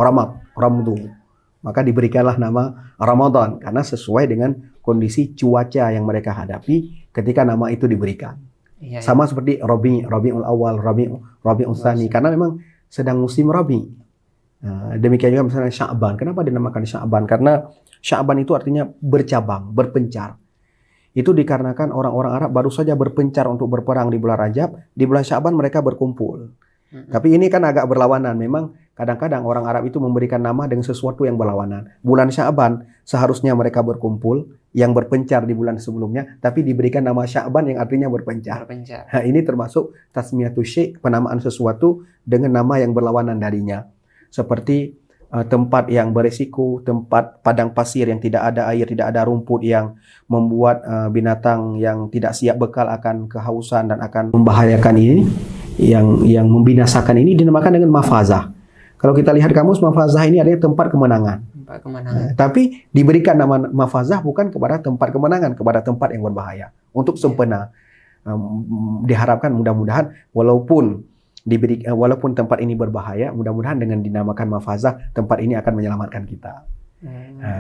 Ramadan. Maka diberikanlah nama Ramadan karena sesuai dengan kondisi cuaca yang mereka hadapi ketika nama itu diberikan. Iya, Sama seperti Rabiul Awal, Rabiul Tsani, karena memang sedang musim Rabi. Demikian juga misalnya Sya'ban. Kenapa dinamakan Sya'ban? Karena Sya'ban itu artinya bercabang, berpencar. Itu dikarenakan orang-orang Arab baru saja berpencar untuk berperang di bulan Rajab, di bulan Sya'ban mereka berkumpul. Tapi ini kan agak berlawanan. Memang kadang-kadang orang Arab itu memberikan nama dengan sesuatu yang berlawanan. Bulan Sya'ban seharusnya mereka berkumpul, yang berpencar di bulan sebelumnya, tapi diberikan nama Sya'ban yang artinya berpencar. Nah, ini termasuk tasmiyatus syai', penamaan sesuatu dengan nama yang berlawanan darinya. Seperti tempat yang beresiko, tempat padang pasir yang tidak ada air, tidak ada rumput, yang membuat binatang yang tidak siap bekal akan kehausan dan akan membahayakan ini, yang membinasakan ini dinamakan dengan mafazah. Kalau kita lihat kamus, mafazah ini adalah tempat kemenangan. Tempat kemenangan. Tapi diberikan nama mafazah bukan kepada tempat kemenangan, kepada tempat yang berbahaya. Untuk sempena. Diharapkan mudah-mudahan walaupun tempat ini berbahaya, mudah-mudahan dengan dinamakan mafazah, tempat ini akan menyelamatkan kita.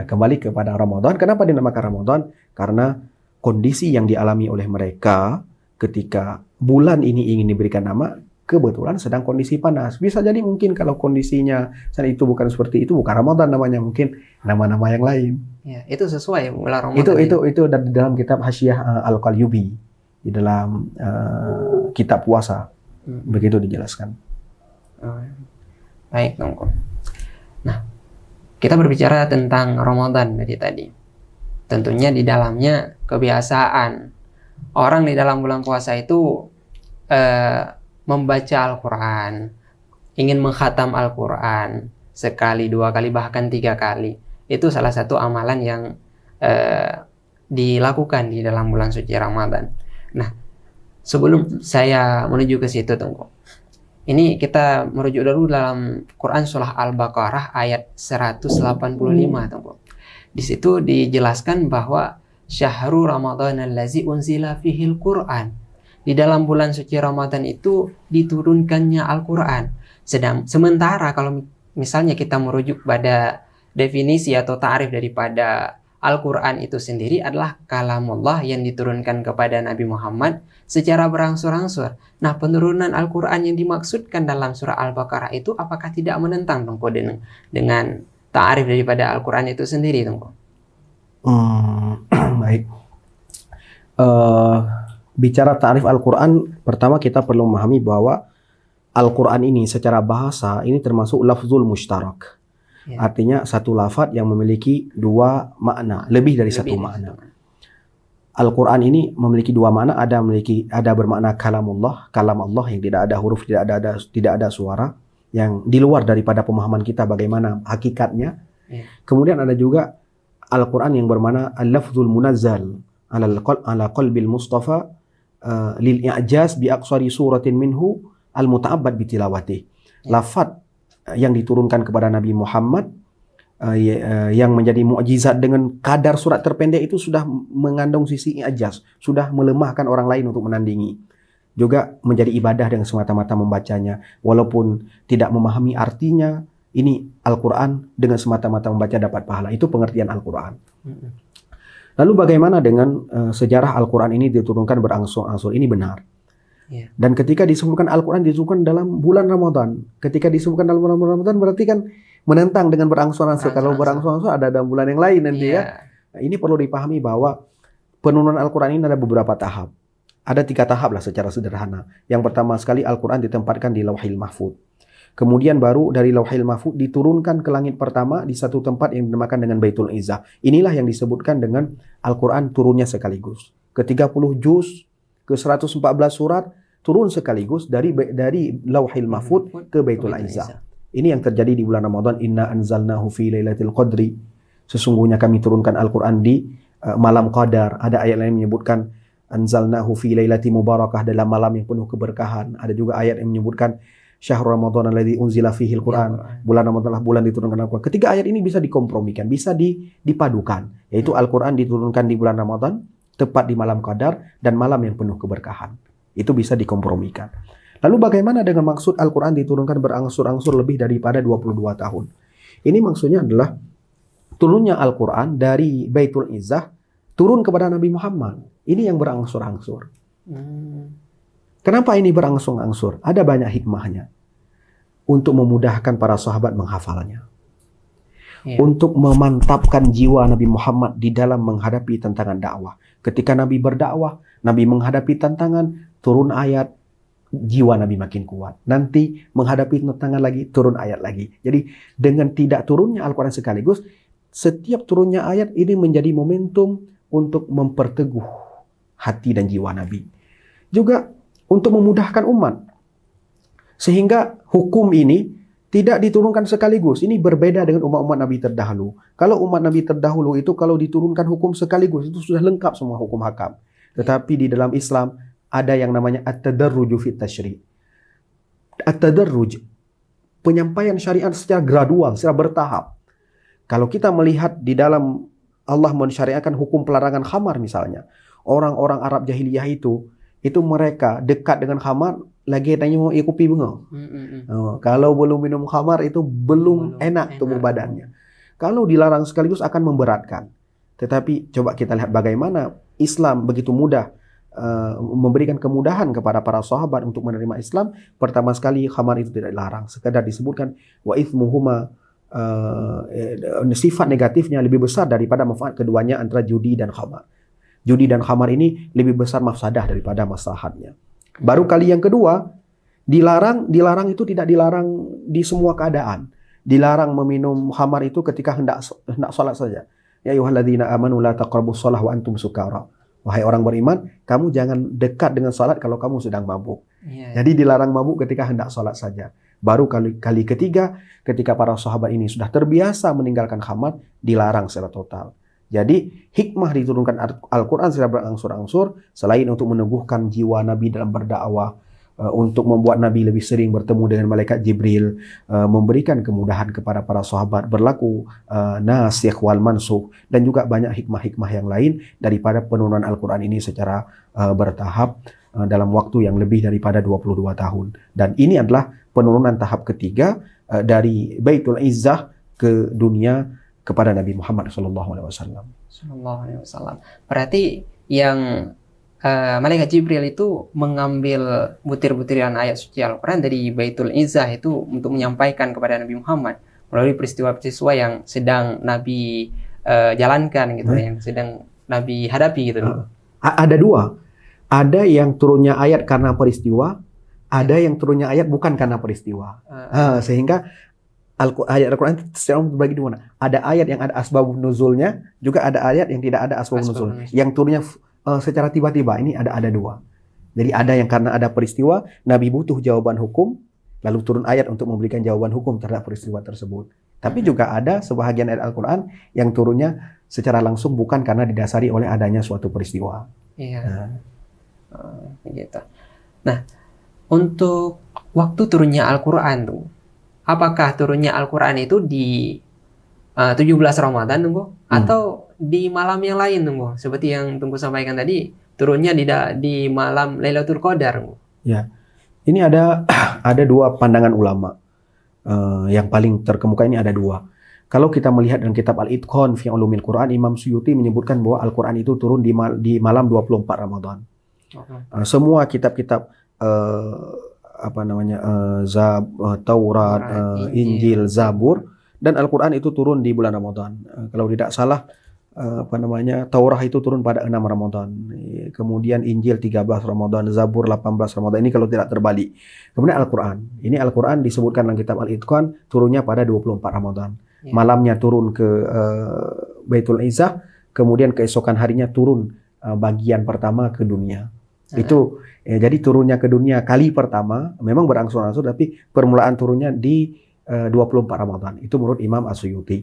Kembali kepada Ramadan. Kenapa dinamakan Ramadan? Karena kondisi yang dialami oleh mereka ketika bulan ini ingin diberikan nama, kebetulan sedang kondisi panas. Bisa jadi mungkin kalau kondisinya saat itu bukan seperti itu, bukan Ramadan namanya, mungkin nama-nama yang lain. Ya, itu sesuai bulan Ramadan. Itu dalam kitab Hasyiah Al-Qalyubi, di dalam kitab puasa. Begitu dijelaskan. Baik, Tungku. Nah, kita berbicara tentang Ramadan dari tadi. Tentunya di dalamnya kebiasaan orang di dalam bulan puasa itu membaca Al-Quran, ingin mengkhatam Al-Quran sekali, 2 kali, bahkan 3 kali. Itu salah satu amalan yang dilakukan di dalam bulan suci Ramadan. Nah, sebelum saya menuju ke situ, Tunggu, ini kita merujuk dulu dalam Quran surah Al-Baqarah ayat 185, Tunggu. Di situ dijelaskan bahwa Syahrul Ramadan allazi unzila fihil Quran. Di dalam bulan suci Ramadan itu diturunkannya Al-Quran. Sementara kalau misalnya kita merujuk pada definisi atau ta'rif daripada Al-Quran itu sendiri adalah kalamullah yang diturunkan kepada Nabi Muhammad secara berangsur-angsur. Nah, penurunan Al-Quran yang dimaksudkan dalam surah Al-Baqarah itu apakah tidak menentang, Tunggu, dengan ta'rif daripada Al-Quran itu sendiri, Tunggu? Baik. Bicara ta'rif Al-Quran, pertama kita perlu memahami bahwa Al-Quran ini secara bahasa ini termasuk lafzul mushtarak. Artinya satu lafaz yang memiliki 2 makna, lebih dari satu makna. Al-Quran ini memiliki 2 makna, ada bermakna kalamullah, kalam Allah yang tidak ada huruf, tidak ada suara, yang di luar daripada pemahaman kita bagaimana hakikatnya. Kemudian ada juga Al-Quran yang bermakna al-lafzul munazzal ala qalbil mustafa lil i'jaz bi aqsari suratin minhu al-muta'abbad bi tilawatih. Lafaz yang diturunkan kepada Nabi Muhammad yang menjadi mukjizat dengan kadar surat terpendek itu sudah mengandung sisi i'jaz, sudah melemahkan orang lain untuk menandingi. Juga menjadi ibadah dengan semata-mata membacanya, walaupun tidak memahami artinya. Ini Al-Quran dengan semata-mata membaca dapat pahala. Itu pengertian Al-Quran. Lalu bagaimana dengan sejarah Al-Quran ini diturunkan berangsur-angsur? Ini benar. Dan ketika disebutkan Al-Quran disebutkan dalam bulan Ramadan. Ketika disebutkan dalam bulan Ramadan berarti kan menentang dengan berangsur-angsur. Kalau berangsur-angsur ada dalam bulan yang lain nanti ya. Nah, ini perlu dipahami bahwa penurunan Al-Quran ini ada beberapa tahap. Ada 3 tahap lah secara sederhana. Yang pertama sekali Al-Quran ditempatkan di Lauhil Mahfuz. Kemudian baru dari Lauhil Mahfuz diturunkan ke langit pertama di satu tempat yang dinamakan dengan Baitul Izzah. Inilah yang disebutkan dengan Al-Quran turunnya sekaligus. Ke 30 juz, ke 114 surat, turun sekaligus dari Lauhil Mahfuz ke Baitul Izzah. Ini yang terjadi di bulan Ramadan. Inna anzalnahu fi lailatul qadri. Sesungguhnya kami turunkan Al-Quran di malam qadar. Ada ayat lain menyebutkan anzalnahu fi lailati mubarakah, dalam malam yang penuh keberkahan. Ada juga ayat yang menyebutkan Syahrul Ramadan alladzi unzila fihil Quran. Bulan Ramadan adalah bulan diturunkan Al-Quran. Ketiga ayat ini bisa dikompromikan, bisa dipadukan. Yaitu Al-Quran diturunkan di bulan Ramadan, tepat di malam qadar, dan malam yang penuh keberkahan. Itu bisa dikompromikan. Lalu bagaimana dengan maksud Al-Quran diturunkan berangsur-angsur lebih daripada 22 tahun? Ini maksudnya adalah turunnya Al-Quran dari Baitul Izzah turun kepada Nabi Muhammad. Ini yang berangsur-angsur. Kenapa ini berangsur-angsur? Ada banyak hikmahnya. Untuk memudahkan para sahabat menghafalnya. Untuk memantapkan jiwa Nabi Muhammad di dalam menghadapi tantangan dakwah. Ketika Nabi berdakwah, Nabi menghadapi tantangan, turun ayat, jiwa Nabi makin kuat. Nanti menghadapi tantangan lagi, turun ayat lagi. Jadi dengan tidak turunnya Al-Quran sekaligus, setiap turunnya ayat ini menjadi momentum untuk memperteguh hati dan jiwa Nabi. Juga untuk memudahkan umat. Sehingga hukum ini Tidak diturunkan sekaligus. Ini berbeda dengan umat-umat Nabi terdahulu. Kalau umat Nabi terdahulu itu kalau diturunkan hukum sekaligus itu sudah lengkap semua hukum hakam. Tetapi di dalam Islam ada yang namanya at-tadarruju fit tasyri'. At-tadarruj, penyampaian syariat secara gradual, secara bertahap. Kalau kita melihat di dalam Allah mensyariatkan hukum pelarangan khamar misalnya. Orang-orang Arab jahiliyah itu mereka dekat dengan khamar lagi tanya mau kopi bunga. Kalau belum minum khamar itu belum enak tubuh badannya. Kalau dilarang sekaligus akan memberatkan. Tetapi coba kita lihat bagaimana Islam begitu mudah memberikan kemudahan kepada para sahabat untuk menerima Islam. Pertama sekali khamar itu tidak dilarang. Sekadar disebutkan wa ithmuhuma, sifat negatifnya lebih besar daripada manfaat keduanya antara judi dan khamar. Judi dan khamar ini lebih besar mafsadah daripada maslahatnya. Baru kali yang kedua, dilarang itu tidak dilarang di semua keadaan. Dilarang meminum khamar itu ketika hendak salat saja. Ya ayyuhalladzina amanu la taqrabus shalah wa antum sukara. Wahai orang beriman, kamu jangan dekat dengan salat kalau kamu sedang mabuk. Jadi dilarang mabuk ketika hendak salat saja. Baru kali ketiga, ketika para sahabat ini sudah terbiasa meninggalkan khamar, dilarang secara total. Jadi hikmah diturunkan Al-Quran secara berangsur-angsur selain untuk meneguhkan jiwa Nabi dalam berdakwah, untuk membuat Nabi lebih sering bertemu dengan malaikat Jibril, memberikan kemudahan kepada para sahabat, berlaku nasikh wal mansukh, dan juga banyak hikmah-hikmah yang lain daripada penurunan Al-Quran ini secara bertahap dalam waktu yang lebih daripada 22 tahun. Dan ini adalah penurunan tahap ketiga dari Baitul Izzah ke dunia kepada Nabi Muhammad SAW. Berarti yang malaikat Jibril itu mengambil butir-butiran ayat suci Al-Quran dari Baitul Izzah itu untuk menyampaikan kepada Nabi Muhammad melalui peristiwa-peristiwa yang sedang Nabi jalankan gitu, yang sedang Nabi hadapi gitu. Ada dua. Ada yang turunnya ayat karena peristiwa, ada yang turunnya ayat bukan karena peristiwa. Sehingga ayat Al-Quran secara berbagi dua. Ada ayat yang ada asbabun nuzulnya, juga ada ayat yang tidak ada asbabun nuzul. Yang turunnya secara tiba-tiba, ini ada dua. Jadi ada yang karena ada peristiwa, Nabi butuh jawaban hukum, lalu turun ayat untuk memberikan jawaban hukum terhadap peristiwa tersebut. Tapi juga ada sebahagian ayat Al-Quran yang turunnya secara langsung bukan karena didasari oleh adanya suatu peristiwa. Gitu. Nah, untuk waktu turunnya Al-Quran tuh, apakah turunnya Al-Quran itu di 17 Ramadan tunggu atau di malam yang lain tunggu? Seperti yang Tunggu sampaikan tadi, turunnya di malam Lailatul Qadar. Ya. Ini ada dua pandangan ulama. Yang paling terkemuka ini ada dua. Kalau kita melihat dalam kitab Al-Itqan fi Ulumil Quran, Imam Suyuti menyebutkan bahwa Al-Quran itu turun di malam 24 Ramadan. Semua kitab-kitab Taurat, Injil, Zabur, dan Al-Quran itu turun di bulan Ramadan. Kalau tidak salah, Taurat itu turun pada 6 Ramadan. Kemudian Injil 13 Ramadan, Zabur 18 Ramadan. Ini kalau tidak terbalik. Kemudian Al-Quran. Ini Al-Quran disebutkan dalam kitab Al-Itqan turunnya pada 24 Ramadan. Malamnya turun ke Baitul Izzah, kemudian keesokan harinya turun bagian pertama ke dunia. Itu jadi turunnya ke dunia kali pertama memang berangsur-angsur, tapi permulaan turunnya di 24 Ramadan. Itu menurut Imam As-Suyuti.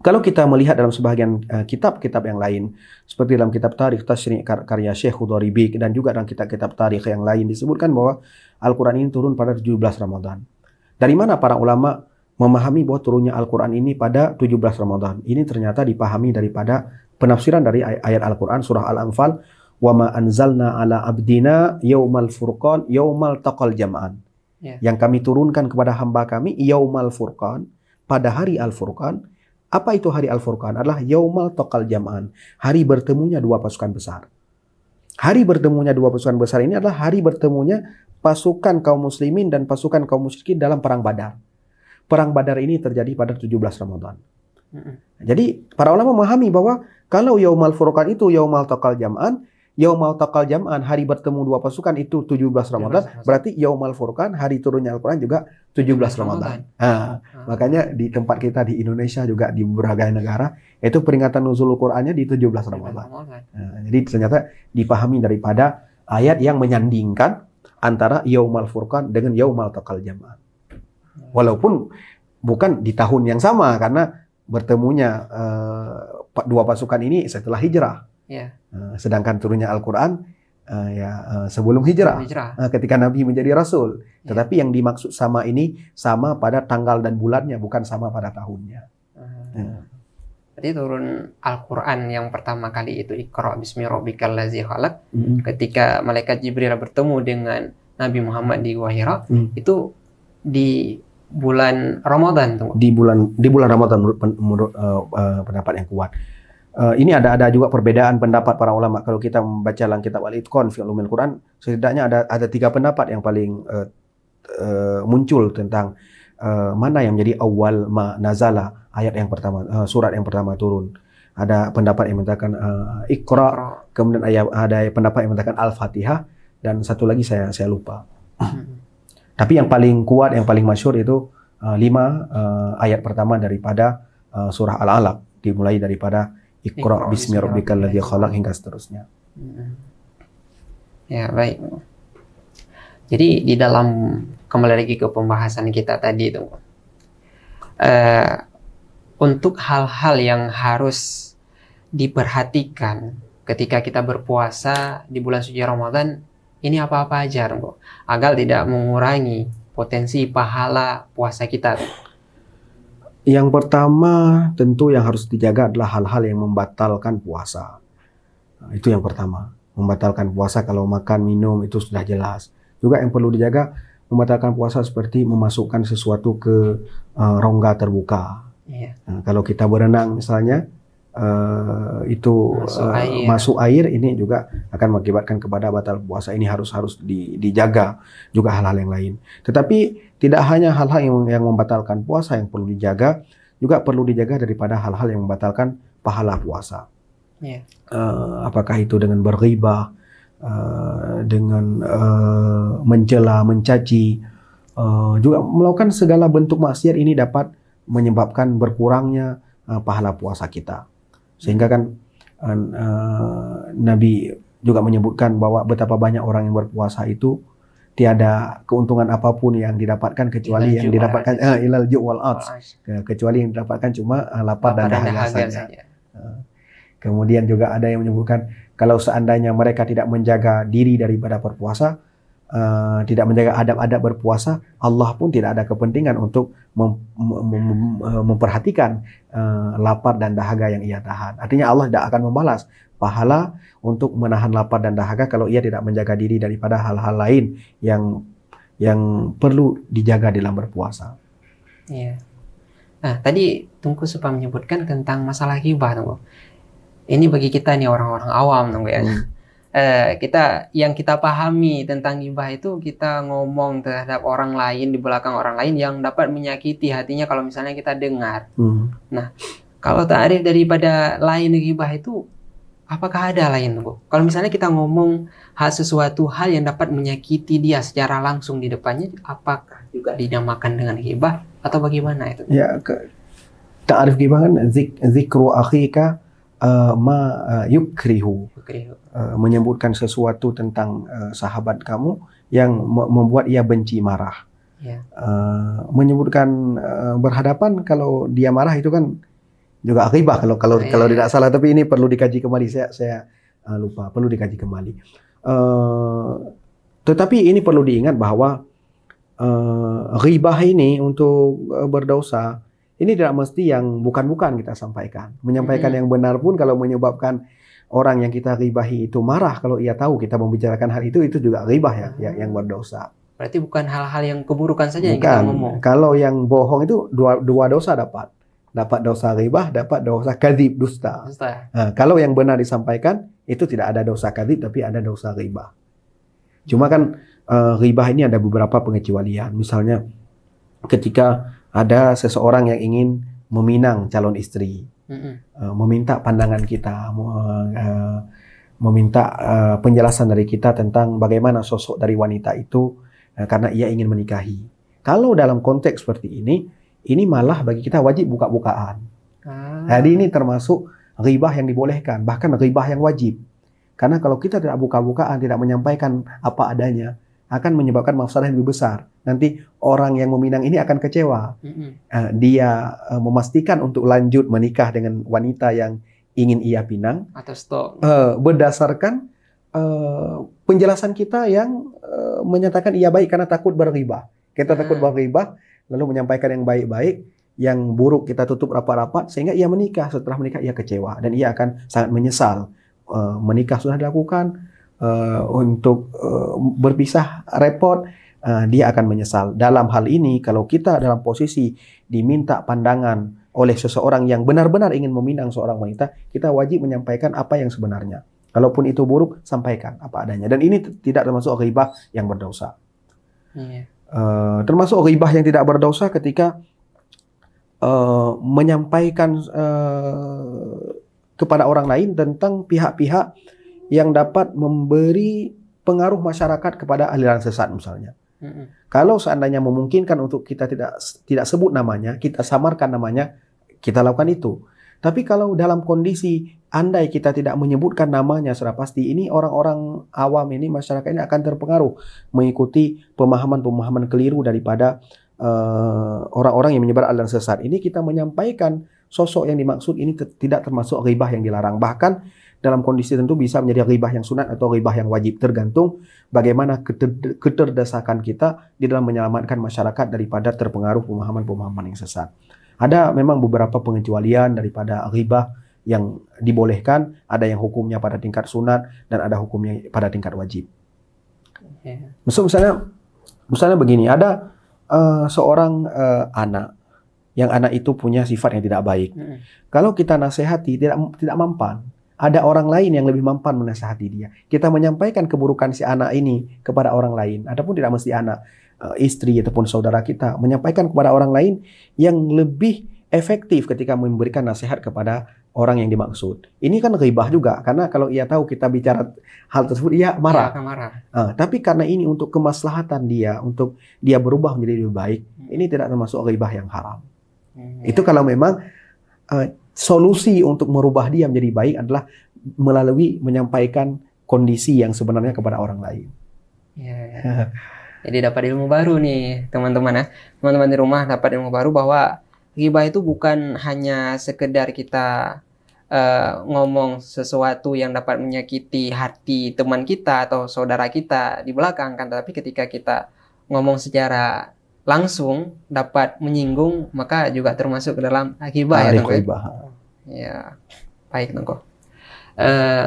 Kalau kita melihat dalam sebagian kitab-kitab yang lain, seperti dalam kitab Tarikh Tasyri' karya Syekh Khudaribi, dan juga dalam kitab-kitab tarikh yang lain disebutkan bahwa Al-Quran ini turun pada 17 Ramadan. Dari mana para ulama memahami bahwa turunnya Al-Quran ini pada 17 Ramadan? Ini ternyata dipahami daripada penafsiran dari ayat Al-Quran surah Al-Anfal, wa ma anzalna ala abdina yaumal furqan yaumal taqal jam'an. Yang kami turunkan kepada hamba kami yaumal furqan, pada hari Al-Furqan. Apa itu hari Al-Furqan? Adalah yaumal taqal jam'an, hari bertemunya dua pasukan besar. Hari bertemunya dua pasukan besar ini adalah hari bertemunya pasukan kaum muslimin dan pasukan kaum musyrikin dalam perang Badar. Perang Badar ini terjadi pada 17 Ramadan. Jadi para ulama memahami bahwa kalau yaumal furqan itu yaumal taqal jam'an, yaumal taqal jam'an, hari bertemu dua pasukan itu 17 Ramadan, berarti yaumal furqan, hari turunnya Al-Quran juga 17 Ramadan. Makanya di tempat kita di Indonesia juga di berbagai negara itu peringatan nuzul Qur'annya di 17 Ramadan. Jadi ternyata dipahami daripada ayat yang menyandingkan antara yaumal furqan dengan yaumal taqal jam'an. Walaupun bukan di tahun yang sama, karena bertemunya dua pasukan ini setelah hijrah. Ya. Sedangkan turunnya Al-Quran sebelum hijrah, ketika Nabi menjadi Rasul. Tetapi yang dimaksud sama ini sama pada tanggal dan bulannya, bukan sama pada tahunnya. Jadi turun Al-Quran yang pertama kali itu Iqra bismi rabbikal ladzi khalaq. Ketika malaikat Jibril bertemu dengan Nabi Muhammad di Gua Hira, itu di bulan Ramadan tuh. Di bulan Ramadan menurut pendapat yang kuat. Ini ada juga perbedaan pendapat para ulama. Kalau kita membaca dalam kitab Al-Itqan fi Ulumil Quran, setidaknya ada 3 pendapat yang paling muncul tentang mana yang menjadi awal ma nazala, ayat yang pertama, surat yang pertama turun. Ada pendapat yang mengatakan Iqra, kemudian ada pendapat yang mengatakan Al-Fatihah, dan satu lagi saya lupa. Tapi yang paling kuat, yang paling masyhur itu 5 ayat pertama daripada surah Al-Alaq, dimulai daripada Iqra bismi rabbikal ladzi khalaq hingga seterusnya. Ya, baik. Jadi di dalam, kembali lagi ke pembahasan kita tadi itu, untuk hal-hal yang harus diperhatikan ketika kita berpuasa di bulan suci Ramadan, ini apa-apa aja, agar tidak mengurangi potensi pahala puasa kita. Yang pertama tentu yang harus dijaga adalah hal-hal yang membatalkan puasa. Itu yang pertama. Membatalkan puasa, kalau makan, minum itu sudah jelas. Juga yang perlu dijaga membatalkan puasa seperti memasukkan sesuatu ke rongga terbuka. Kalau kita berenang misalnya, masuk air, ini juga akan mengakibatkan kepada batal puasa. Ini harus dijaga. Juga hal-hal yang lain. Tetapi tidak hanya hal-hal yang membatalkan puasa yang perlu dijaga, juga perlu dijaga daripada hal-hal yang membatalkan pahala puasa. Apakah itu dengan berghibah, dengan mencela, mencaci, juga melakukan segala bentuk maksiat. Ini dapat menyebabkan berkurangnya pahala puasa kita. Sehingga kan Nabi juga menyebutkan bahwa betapa banyak orang yang berpuasa itu tiada keuntungan apapun yang didapatkan kecuali yang didapatkan ilal ju' wal ats, kecuali yang didapatkan cuma lapar dan dahaga saja. Kemudian juga ada yang menyebutkan kalau seandainya mereka tidak menjaga diri daripada berpuasa, tidak menjaga adab-adab berpuasa, Allah pun tidak ada kepentingan untuk memperhatikan lapar dan dahaga yang ia tahan. Artinya Allah tidak akan membalas pahala untuk menahan lapar dan dahaga kalau ia tidak menjaga diri daripada hal-hal lain yang perlu dijaga dalam berpuasa. Iya. Nah, tadi Tungku sempat menyebutkan tentang masalah ghibah, Tungku. Ini bagi kita nih orang-orang awam, Tungku ya. Yang kita pahami tentang ghibah itu, kita ngomong terhadap orang lain, di belakang orang lain yang dapat menyakiti hatinya kalau misalnya kita dengar. Nah, kalau ta'rif daripada lain ghibah itu, apakah ada lain, Bu? Kalau misalnya kita ngomong sesuatu hal yang dapat menyakiti dia secara langsung di depannya, apakah juga dinamakan dengan ghibah atau bagaimana itu? Ya, ta'rif ghibah kan zikru akhika ma yukrihu. Menyebutkan sesuatu tentang sahabat kamu yang membuat ia benci, marah. Menyebutkan berhadapan, kalau dia marah itu kan juga ghibah kalau tidak salah, tapi ini perlu dikaji kembali, saya lupa, perlu dikaji kembali. Tetapi ini perlu diingat bahwa ghibah ini untuk berdosa ini tidak mesti yang bukan-bukan kita sampaikan. Menyampaikan yang benar pun kalau menyebabkan orang yang kita ghibahi itu marah kalau ia tahu kita membicarakan hal itu juga ghibah yang berdosa. Berarti bukan hal-hal yang keburukan saja yang kita ngomong. Kalau yang bohong itu dua dosa dapat. Dapat dosa ghibah, dapat dosa kadzib, dusta. Nah, kalau yang benar disampaikan, itu tidak ada dosa kadzib, tapi ada dosa ghibah. Cuma kan ghibah ini ada beberapa pengecualian. Misalnya ketika ada seseorang yang ingin meminang calon istri, meminta pandangan kita, meminta penjelasan dari kita tentang bagaimana sosok dari wanita itu, karena ia ingin menikahi. Kalau dalam konteks seperti ini malah bagi kita wajib buka-bukaan. Jadi ini termasuk ghibah yang dibolehkan, bahkan ghibah yang wajib. Karena kalau kita tidak buka-bukaan, tidak menyampaikan apa adanya, akan menyebabkan mafsadah yang lebih besar. nanti orang yang meminang ini akan kecewa. Dia memastikan untuk lanjut menikah dengan wanita yang ingin ia pinang Atau stok. berdasarkan penjelasan kita yang menyatakan ia baik karena takut berghibah. Kita takut berghibah, lalu menyampaikan yang baik-baik, yang buruk kita tutup rapat-rapat, sehingga ia menikah. Setelah menikah ia kecewa dan ia akan sangat menyesal. Menikah sudah dilakukan, untuk berpisah repot, dia akan menyesal. Dalam hal ini, kalau kita dalam posisi diminta pandangan oleh seseorang yang benar-benar ingin meminang seorang wanita, kita wajib menyampaikan apa yang sebenarnya. Kalaupun itu buruk, sampaikan apa adanya. Dan ini tidak termasuk ghibah yang berdosa. Termasuk ghibah yang tidak berdosa ketika menyampaikan kepada orang lain tentang pihak-pihak yang dapat memberi pengaruh masyarakat kepada aliran sesat misalnya. Kalau seandainya memungkinkan untuk kita tidak sebut namanya, kita samarkan namanya, kita lakukan itu. Tapi kalau dalam kondisi andai kita tidak menyebutkan namanya secara pasti, ini orang-orang awam ini, masyarakat ini akan terpengaruh mengikuti pemahaman-pemahaman keliru daripada orang-orang yang menyebar aliran sesat. Ini kita menyampaikan sosok yang dimaksud ini tidak termasuk ghibah yang dilarang. Bahkan dalam kondisi tertentu bisa menjadi ghibah yang sunat atau ghibah yang wajib, tergantung bagaimana keterdesakan kita di dalam menyelamatkan masyarakat daripada terpengaruh pemahaman-pemahaman yang sesat. Ada memang beberapa pengecualian daripada ghibah yang dibolehkan, ada yang hukumnya pada tingkat sunat dan ada hukumnya pada tingkat wajib. Misalnya begini, ada seorang anak yang anak itu punya sifat yang tidak baik. Kalau kita nasihati tidak mempan, ada orang lain yang lebih mampan menasihati dia. Kita menyampaikan keburukan si anak ini kepada orang lain, ataupun tidak mesti anak, istri ataupun saudara kita, menyampaikan kepada orang lain yang lebih efektif ketika memberikan nasihat kepada orang yang dimaksud. Ini kan ghibah juga, karena kalau ia tahu kita bicara hal tersebut, ia marah. Tapi karena ini untuk kemaslahatan dia, untuk dia berubah menjadi lebih baik, ini tidak termasuk ghibah yang haram. Itu kalau memang solusi untuk merubah dia menjadi baik adalah melalui menyampaikan kondisi yang sebenarnya kepada orang lain. Jadi dapat ilmu baru nih teman-teman ya. Teman-teman di rumah dapat ilmu baru bahwa ghibah itu bukan hanya sekedar kita ngomong sesuatu yang dapat menyakiti hati teman kita atau saudara kita di belakang kan, tapi ketika kita ngomong secara langsung dapat menyinggung, maka juga termasuk ke dalam ghibah ya Tengko. Ya, baik Tengko.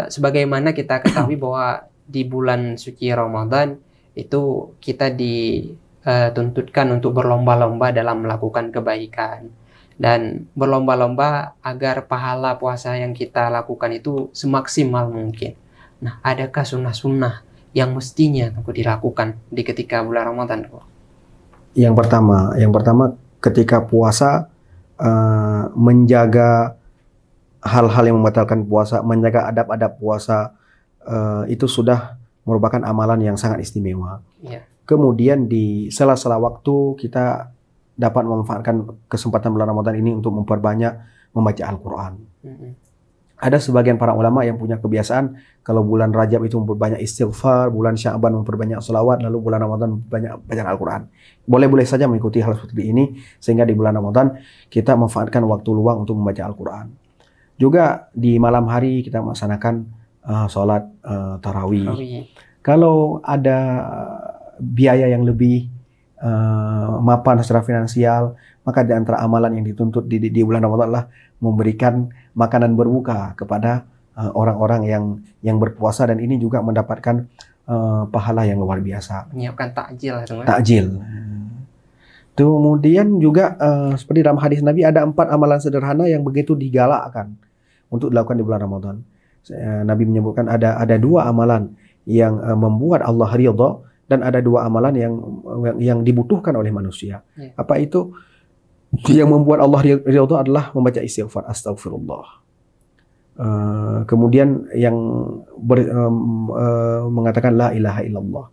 Sebagaimana kita ketahui bahwa di bulan suci Ramadan itu kita dituntutkan untuk berlomba-lomba dalam melakukan kebaikan dan berlomba-lomba agar pahala puasa yang kita lakukan itu semaksimal mungkin. Nah, adakah sunnah-sunnah yang mestinya dilakukan di ketika bulan Ramadan? Yang pertama ketika puasa, menjaga hal-hal yang membatalkan puasa, menjaga adab-adab puasa, itu sudah merupakan amalan yang sangat istimewa. Kemudian di sela-sela waktu kita dapat memanfaatkan kesempatan bulan Ramadan ini untuk memperbanyak membaca Al-Quran. Ada sebagian para ulama yang punya kebiasaan kalau bulan Rajab itu memperbanyak istighfar, bulan Sya'ban memperbanyak selawat, lalu bulan Ramadan banyak bacaan Al-Quran. Boleh-boleh saja mengikuti hal seperti ini, sehingga di bulan Ramadan kita memanfaatkan waktu luang untuk membaca Al-Quran. Juga di malam hari kita melaksanakan sholat tarawih. Kalau ada biaya yang lebih mapan secara finansial, maka di antara amalan yang dituntut di bulan Ramadan adalah memberikan makanan berbuka kepada orang-orang yang berpuasa, dan ini juga mendapatkan pahala yang luar biasa. Menyiapkan takjil. Takjil. Kemudian juga seperti dalam hadis Nabi, ada 4 amalan sederhana yang begitu digalakkan untuk dilakukan di bulan Ramadan. Nabi menyebutkan ada 2 amalan yang membuat Allah ridha, dan ada 2 amalan yang dibutuhkan oleh manusia. Apa itu? Yang membuat Allah ridha adalah membaca istighfar, astagfirullah. Kemudian yang mengatakan la ilaha illallah.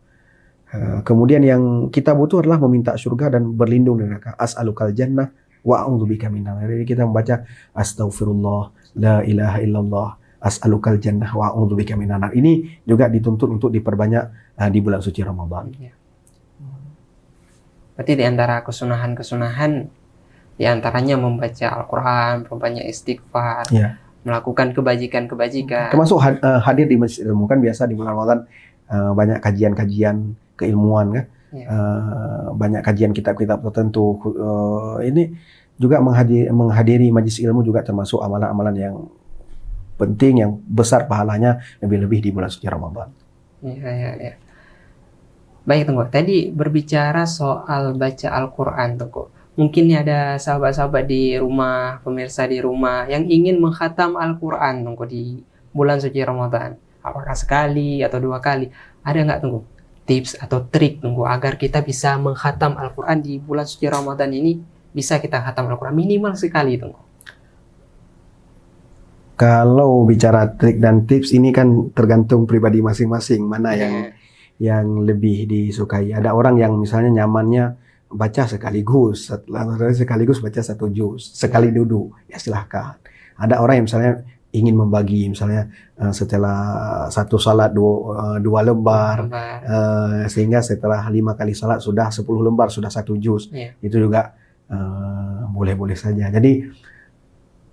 Kemudian yang kita butuh adalah meminta surga dan berlindung dari neraka. As'alukal jannah wa a'udzubika minan nar. Jadi kita membaca astagfirullah, la ilaha illallah, as'alukal jannah wa a'udzubika minan nar. Ini juga dituntut untuk diperbanyak di bulan suci Ramadan. Berarti di antara kesunahan-kesunahan, di antaranya membaca Al-Quran, membaca istighfar, Ya. melakukan kebajikan-kebajikan. Termasuk hadir di Masjid Ilmu, kan biasa di bulan Ramadan banyak kajian-kajian keilmuan kan. Ya. Banyak kajian kitab-kitab tertentu. Ini juga menghadiri majlis ilmu juga termasuk amalan-amalan yang penting, yang besar pahalanya, lebih-lebih di bulan suci Ramadan. Ya. Baik Tengku, tadi berbicara soal baca Al-Quran Tengku. Mungkin ada sahabat-sahabat di rumah, pemirsa di rumah yang ingin menghatam Al-Quran Tengku di bulan suci Ramadan. Apakah sekali atau 2 kali? Ada nggak Tengku tips atau trik Tengku agar kita bisa menghatam Al-Quran di bulan suci Ramadan ini? Bisa kita hatam Al-Quran minimal sekali Tengku. Kalau bicara trik dan tips ini kan tergantung pribadi masing-masing, mana yang lebih disukai. Ada orang yang misalnya nyamannya baca sekaligus, sekaligus baca 1 juz, sekali duduk, ya silahkan. Ada orang yang misalnya ingin membagi, misalnya setelah 1 salat 2 lembar, sehingga setelah 5 kali salat sudah 10 lembar, sudah 1 juz. Itu juga boleh-boleh saja. Jadi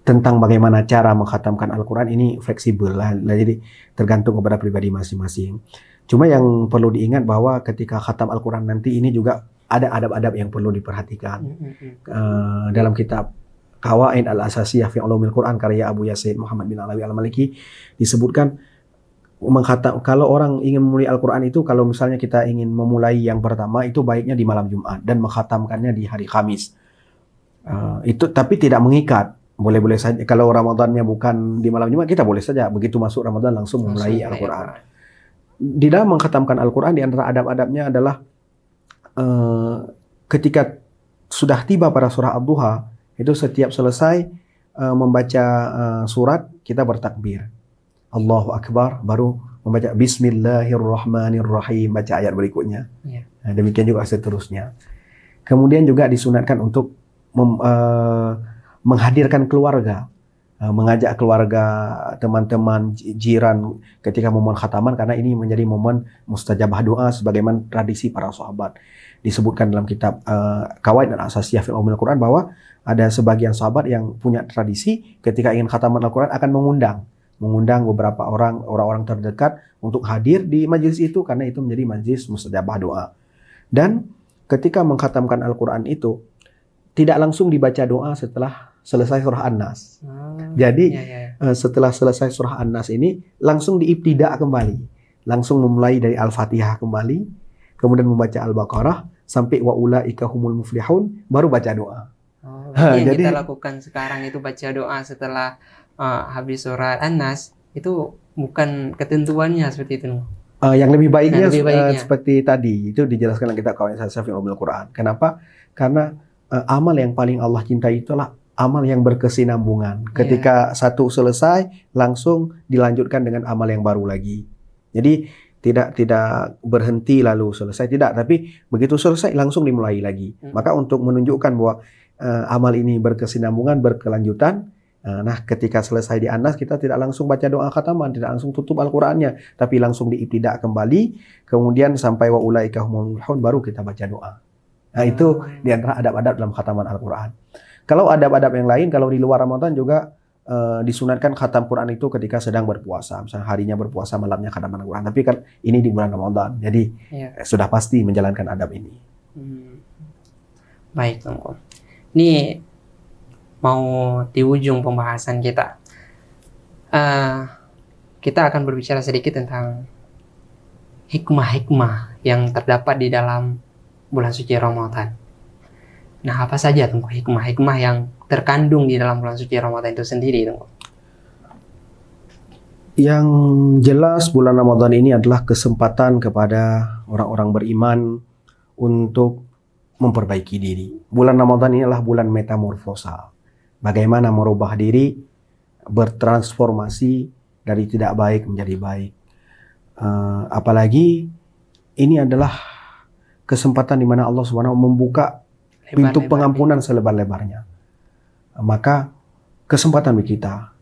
tentang bagaimana cara menghatamkan Al-Quran ini fleksibel lah. Jadi tergantung kepada pribadi masing-masing. Cuma yang perlu diingat bahwa ketika khatam Al-Quran nanti ini juga ada adab-adab yang perlu diperhatikan. Dalam kitab Qawaid Al-Asasiyah fi Ulumil Quran karya Abu Yasin Muhammad bin Alawi Al-Maliki disebutkan kalau orang ingin memulai Al-Quran itu, kalau misalnya kita ingin memulai yang pertama itu baiknya di malam Jumat dan menghatamkannya di hari Kamis. Itu tapi tidak mengikat. Boleh-boleh saja. Kalau Ramadannya bukan di malam Jumat, kita boleh saja begitu masuk Ramadan langsung memulai Al-Quran. Di dalam menghatamkan Al-Quran, di antara adab-adabnya adalah ketika sudah tiba pada surah Ad-Duha, itu setiap selesai membaca surat, kita bertakbir. Allahu Akbar, baru membaca Bismillahirrahmanirrahim, baca ayat berikutnya. Demikian juga seterusnya. Kemudian juga disunatkan untuk menghadirkan keluarga, mengajak keluarga, teman-teman, jiran ketika momen khataman, karena ini menjadi momen mustajabah doa sebagaimana tradisi para sahabat. Disebutkan dalam kitab Qawaid dan Asasiyah fil Ulumil Quran bahwa ada sebagian sahabat yang punya tradisi ketika ingin khataman Al-Quran akan mengundang beberapa orang-orang terdekat untuk hadir di majelis itu, karena itu menjadi majelis mustajabah doa. Dan ketika mengkhatamkan Al-Quran itu tidak langsung dibaca doa setelah selesai surah An-Nas. Jadi setelah selesai surah An-Nas ini langsung diibtidak kembali. Langsung memulai dari Al-Fatihah kembali, kemudian membaca Al-Baqarah sampai wa ulaika humul muflihun, baru baca doa. Yang kita lakukan sekarang itu baca doa setelah habis surat An-Nas, itu bukan ketentuannya seperti itu. Yang lebih baiknya, seperti tadi itu dijelaskan dalam kitab Qawaid Al-Asasiyah fil Ulumil Quran. Kenapa? Karena amal yang paling Allah cintai itulah amal yang berkesinambungan. Ketika satu selesai, langsung dilanjutkan dengan amal yang baru lagi. Jadi tidak berhenti lalu selesai, tidak. Tapi begitu selesai langsung dimulai lagi. Maka untuk menunjukkan bahwa amal ini berkesinambungan, berkelanjutan. Nah, ketika selesai di An-Nas, kita tidak langsung baca doa khataman, tidak langsung tutup Al-Qurannya, tapi langsung diibtidak kembali. Kemudian sampai wa ulaika humul muflihun, baru kita baca doa. Nah, itu di antara adab-adab dalam khataman Al-Quran. Kalau adab-adab yang lain, kalau di luar Ramadan juga disunatkan khatam Quran itu ketika sedang berpuasa. Misalnya harinya berpuasa, malamnya khataman Al-Quran. Tapi kan ini di bulan Ramadan, jadi sudah pasti menjalankan adab ini. Baik, Tengku. Ini mau di ujung pembahasan kita. Kita akan berbicara sedikit tentang hikmah-hikmah yang terdapat di dalam bulan suci Ramadan. Nah, apa saja Tengku hikmah-hikmah yang terkandung di dalam bulan suci Ramadan itu sendiri, Tengku? Yang jelas bulan Ramadan ini adalah kesempatan kepada orang-orang beriman untuk memperbaiki diri. Bulan Ramadan ini adalah bulan metamorfosa. Bagaimana merubah diri, bertransformasi dari tidak baik menjadi baik. Apalagi ini adalah kesempatan di mana Allah SWT membuka pintu pengampunan selebar-lebarnya. Maka kesempatan bagi kita.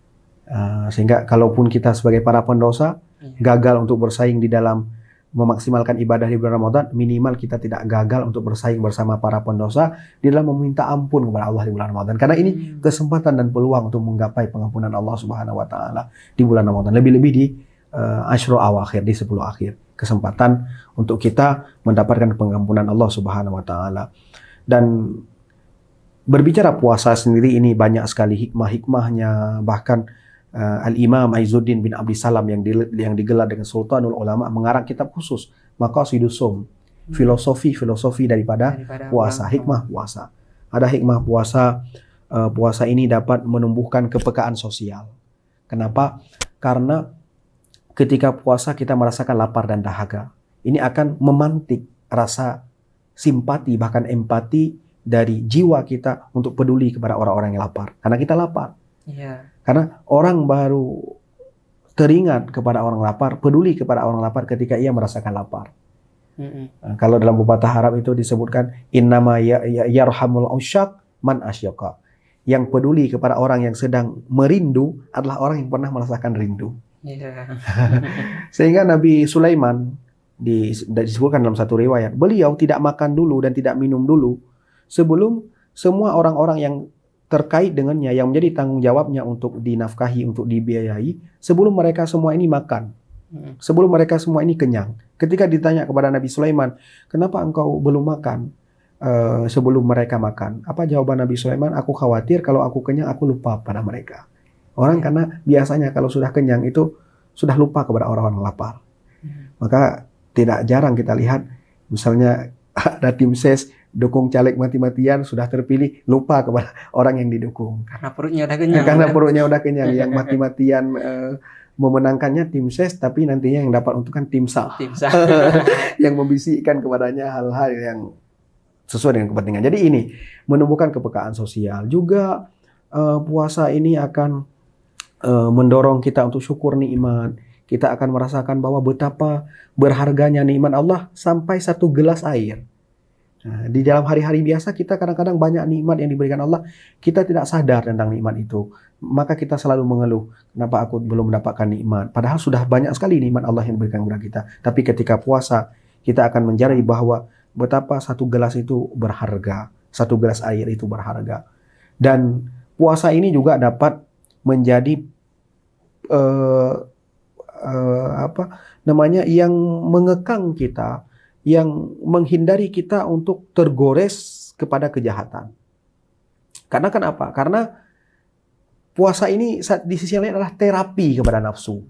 Sehingga kalaupun kita sebagai para pendosa gagal untuk bersaing di dalam memaksimalkan ibadah di bulan Ramadan, minimal kita tidak gagal untuk bersaing bersama para pendosa di dalam meminta ampun kepada Allah di bulan Ramadan. Karena ini kesempatan dan peluang untuk menggapai pengampunan Allah Subhanahu wa taala di bulan Ramadan. Lebih-lebih di Asyrul Awakhir, di 10 akhir. Kesempatan untuk kita mendapatkan pengampunan Allah Subhanahu wa taala. Dan berbicara puasa sendiri ini banyak sekali hikmah-hikmahnya. Bahkan Al-Imam Aizuddin bin Abdissalam yang digelar dengan Sultanul Ulama mengarang kitab khusus Maqasidus Shaum, filosofi daripada puasa, hikmah puasa. Ada hikmah puasa, puasa ini dapat menumbuhkan kepekaan sosial. Kenapa? Karena ketika puasa kita merasakan lapar dan dahaga. Ini akan memantik rasa simpati bahkan empati dari jiwa kita untuk peduli kepada orang-orang yang lapar. Karena kita lapar. Iya. Karena orang baru teringat kepada orang lapar, peduli kepada orang lapar ketika ia merasakan lapar. Nah, kalau dalam pepatah Arab itu disebutkan innama yarhamul usyaq man asyaqa. Yang peduli kepada orang yang sedang merindu adalah orang yang pernah merasakan rindu. Yeah. Sehingga Nabi Sulaiman disebutkan dalam satu riwayat, beliau tidak makan dulu dan tidak minum dulu sebelum semua orang-orang yang terkait dengannya, yang menjadi tanggung jawabnya untuk dinafkahi, untuk dibiayai, sebelum mereka semua ini makan. Sebelum mereka semua ini kenyang. Ketika ditanya kepada Nabi Sulaiman, kenapa engkau belum makan sebelum mereka makan? Apa jawaban Nabi Sulaiman? Aku khawatir kalau aku kenyang, aku lupa pada mereka. Orang karena biasanya kalau sudah kenyang itu sudah lupa kepada orang-orang lapar. Maka tidak jarang kita lihat, misalnya ada tim ses dukung caleg mati-matian, sudah terpilih, lupa kepada orang yang didukung. Karena perutnya udah kenyang. Karena perutnya udah kenyang. Yang mati-matian memenangkannya tim ses, tapi nantinya yang dapat untukkan tim sah. Yang membisikkan kepadanya hal-hal yang sesuai dengan kepentingan. Jadi ini menumbuhkan kepekaan sosial. Juga puasa ini akan mendorong kita untuk syukur nikmat. Kita akan merasakan bahwa betapa berharganya nikmat Allah sampai 1 gelas air. Nah, di dalam hari-hari biasa kita kadang-kadang banyak nikmat yang diberikan Allah, kita tidak sadar tentang nikmat itu. Maka kita selalu mengeluh, kenapa aku belum mendapatkan nikmat? Padahal sudah banyak sekali nikmat Allah yang diberikan kepada kita. Tapi ketika puasa, kita akan mencari bahwa betapa 1 gelas itu berharga, 1 gelas air itu berharga. Dan puasa ini juga dapat menjadi yang mengekang kita, yang menghindari kita untuk tergores kepada kejahatan. Karena kenapa? Karena puasa ini di sisi lain adalah terapi kepada nafsu.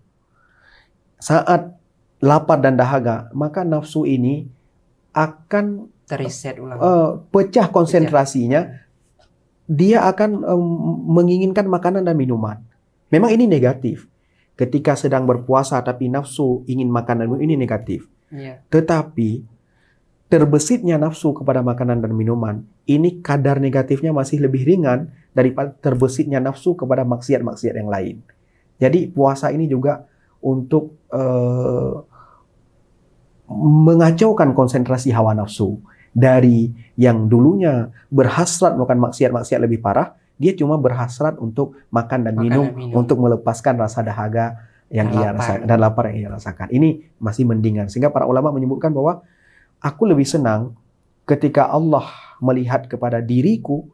Saat lapar dan dahaga, maka nafsu ini akan terreset ulang. Pecah konsentrasinya. Dia akan menginginkan makanan dan minuman. Memang ini negatif. Ketika sedang berpuasa tapi nafsu ingin makan dan minum, ini negatif. Tetapi terbesitnya nafsu kepada makanan dan minuman, ini kadar negatifnya masih lebih ringan daripada terbesitnya nafsu kepada maksiat-maksiat yang lain. Jadi puasa ini juga untuk mengacaukan konsentrasi hawa nafsu. Dari yang dulunya berhasrat melakukan maksiat-maksiat lebih parah, dia cuma berhasrat untuk makan dan minum untuk melepaskan rasa dahaga yang ia rasakan dan lapar yang ia rasakan. Ini masih mendingan. Sehingga para ulama menyebutkan bahwa aku lebih senang ketika Allah melihat kepada diriku,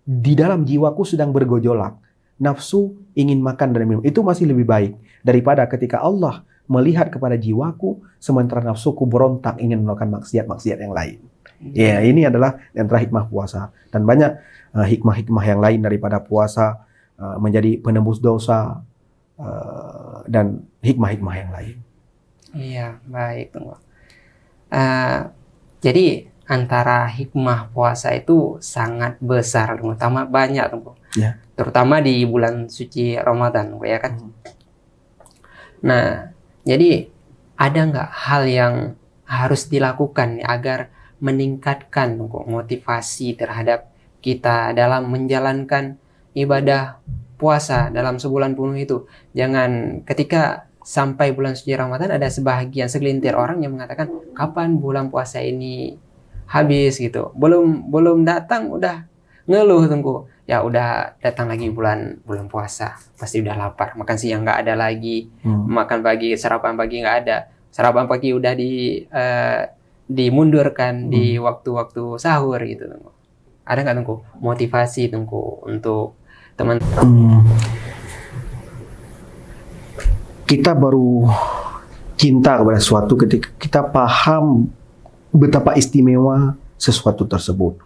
di dalam jiwaku sedang bergojolak, nafsu ingin makan dan minum. Itu masih lebih baik daripada ketika Allah melihat kepada jiwaku, sementara nafsuku berontak ingin melakukan maksiat-maksiat yang lain. Ya, ini adalah antara hikmah puasa. Dan banyak hikmah-hikmah yang lain daripada puasa, menjadi penembus dosa, dan hikmah-hikmah yang lain. Iya, baik. Jadi antara hikmah puasa itu sangat besar, terutama banyak, ya. Terutama di bulan suci Ramadan, ya kan? Nah, jadi ada nggak hal yang harus dilakukan agar meningkatkan motivasi terhadap kita dalam menjalankan ibadah puasa dalam sebulan penuh itu? Jangan ketika sampai bulan suci Ramadan ada segelintir orang yang mengatakan kapan bulan puasa ini habis gitu. Belum datang udah ngeluh tunggu. Ya udah datang lagi bulan puasa, pasti udah lapar. Makan siang nggak ada lagi, makan pagi, sarapan pagi nggak ada. sarapan pagi udah dimundurkan di waktu-waktu sahur gitu Tengku. Ada nggak Tengku motivasi Tengku untuk teman? Kita baru cinta kepada sesuatu ketika kita paham betapa istimewa sesuatu tersebut.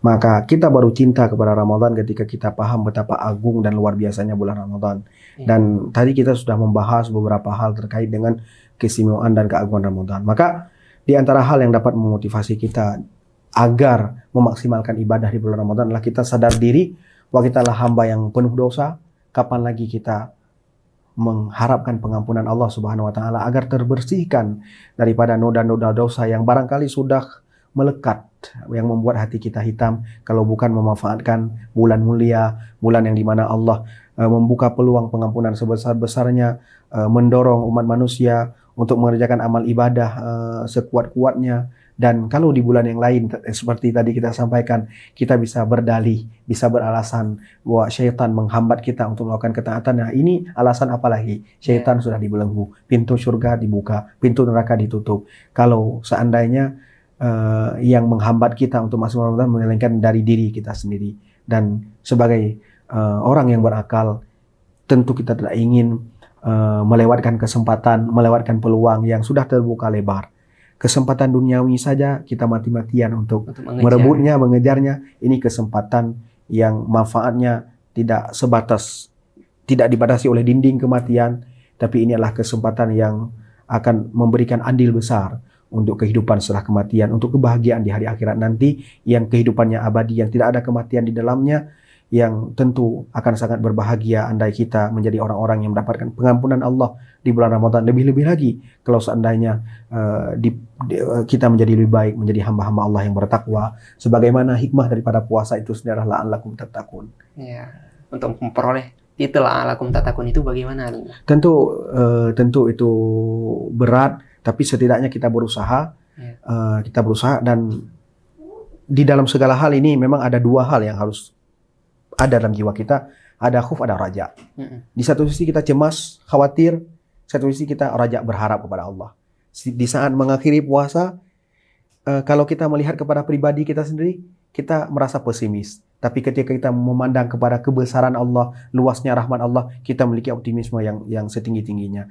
Maka kita baru cinta kepada Ramadan ketika kita paham betapa agung dan luar biasanya bulan Ramadan. Dan tadi kita sudah membahas beberapa hal terkait dengan keistimewaan dan keagungan Ramadan. Maka di antara hal yang dapat memotivasi kita agar memaksimalkan ibadah di bulan Ramadan adalah kita sadar diri bahwa kita adalah hamba yang penuh dosa. Kapan lagi kita mengharapkan pengampunan Allah Subhanahu wa taala agar terbersihkan daripada noda-noda dosa yang barangkali sudah melekat, yang membuat hati kita hitam kalau bukan memanfaatkan bulan mulia, bulan yang dimana Allah membuka peluang pengampunan sebesar-besarnya, mendorong umat manusia untuk mengerjakan amal ibadah sekuat-kuatnya. Dan kalau di bulan yang lain seperti tadi kita sampaikan, kita bisa berdalih, bisa beralasan bahwa syaitan menghambat kita untuk melakukan ketaatan. Nah, ini alasan apa lagi? Syaitan sudah dibelenggu, pintu surga dibuka, pintu neraka ditutup. Kalau seandainya yang menghambat kita untuk masuk Ramadan melainkan dari diri kita sendiri. Dan sebagai orang yang berakal, tentu kita tidak ingin melewatkan kesempatan, melewatkan peluang yang sudah terbuka lebar. Kesempatan duniawi saja kita mati-matian untuk merebutnya, mengejarnya. Ini kesempatan yang manfaatnya tidak sebatas, tidak dibatasi oleh dinding kematian, tapi ini adalah kesempatan yang akan memberikan andil besar untuk kehidupan setelah kematian, untuk kebahagiaan di hari akhirat nanti, yang kehidupannya abadi, yang tidak ada kematian di dalamnya, yang tentu akan sangat berbahagia andai kita menjadi orang-orang yang mendapatkan pengampunan Allah di bulan Ramadan. Lebih-lebih lagi kalau seandainya kita menjadi lebih baik, menjadi hamba-hamba Allah yang bertakwa, sebagaimana hikmah daripada puasa itu sendiri adalah la'allakum tattaqun. Ya, untuk memperoleh titel la'allakum tattaqun itu bagaimana? Tentu itu berat, tapi setidaknya kita berusaha, kita berusaha. Dan di dalam segala hal ini memang ada dua hal yang harus ada dalam jiwa kita, ada khauf, ada raja. Di satu sisi kita cemas, khawatir, satu sisi kita raja, berharap kepada Allah. Di saat mengakhiri puasa, kalau kita melihat kepada pribadi kita sendiri, kita merasa pesimis. Tapi ketika kita memandang kepada kebesaran Allah, luasnya rahmat Allah, kita memiliki optimisme yang setinggi-tingginya.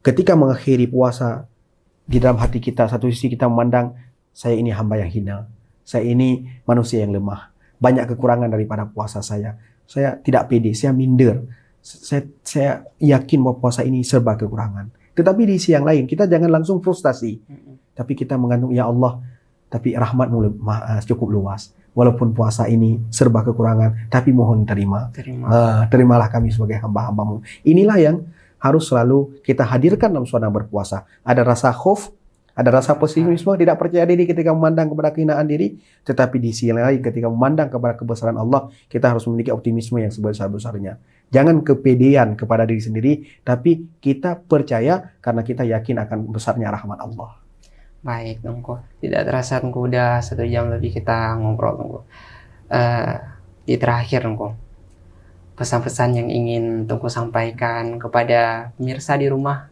Ketika mengakhiri puasa, di dalam hati kita, satu sisi kita memandang, saya ini hamba yang hina, saya ini manusia yang lemah, banyak kekurangan daripada puasa saya tidak pede, saya minder, saya yakin bahwa puasa ini serba kekurangan. Tetapi di sisi yang lain, kita jangan langsung frustasi, tapi kita mengandung, ya Allah, tapi rahmatmu cukup luas. Walaupun puasa ini serba kekurangan, tapi mohon terimalah kami sebagai hamba-hambamu. Inilah yang harus selalu kita hadirkan dalam suasana berpuasa. Ada rasa khauf, ada rasa pesimisme, tidak percaya diri ketika memandang kepada kehinaan diri, tetapi di sisi lain ketika memandang kepada kebesaran Allah, kita harus memiliki optimisme yang sebesar-besarnya. Jangan kepedean kepada diri sendiri, tapi kita percaya karena kita yakin akan besarnya rahmat Allah. Baik, Tengku. Tidak terasa, Tengku, udah 1 jam lebih kita ngobrol, Tengku. Di terakhir, Tengku, pesan-pesan yang ingin Tengku sampaikan kepada pemirsa di rumah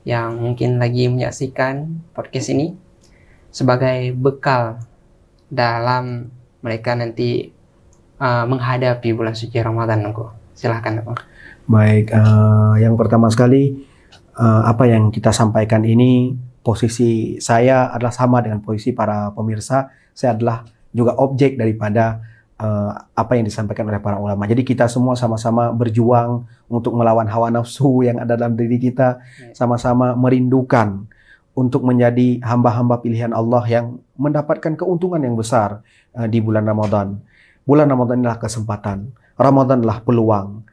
yang mungkin lagi menyaksikan podcast ini sebagai bekal dalam mereka nanti menghadapi bulan suci Ramadan, Tengku. Silahkan, Tengku. Baik, yang pertama sekali, apa yang kita sampaikan ini, posisi saya adalah sama dengan posisi para pemirsa. Saya adalah juga objek daripada apa yang disampaikan oleh para ulama. Jadi kita semua sama-sama berjuang untuk melawan hawa nafsu yang ada dalam diri kita, sama-sama merindukan untuk menjadi hamba-hamba pilihan Allah yang mendapatkan keuntungan yang besar di bulan Ramadan. Bulan Ramadan adalah kesempatan, Ramadan adalah peluang.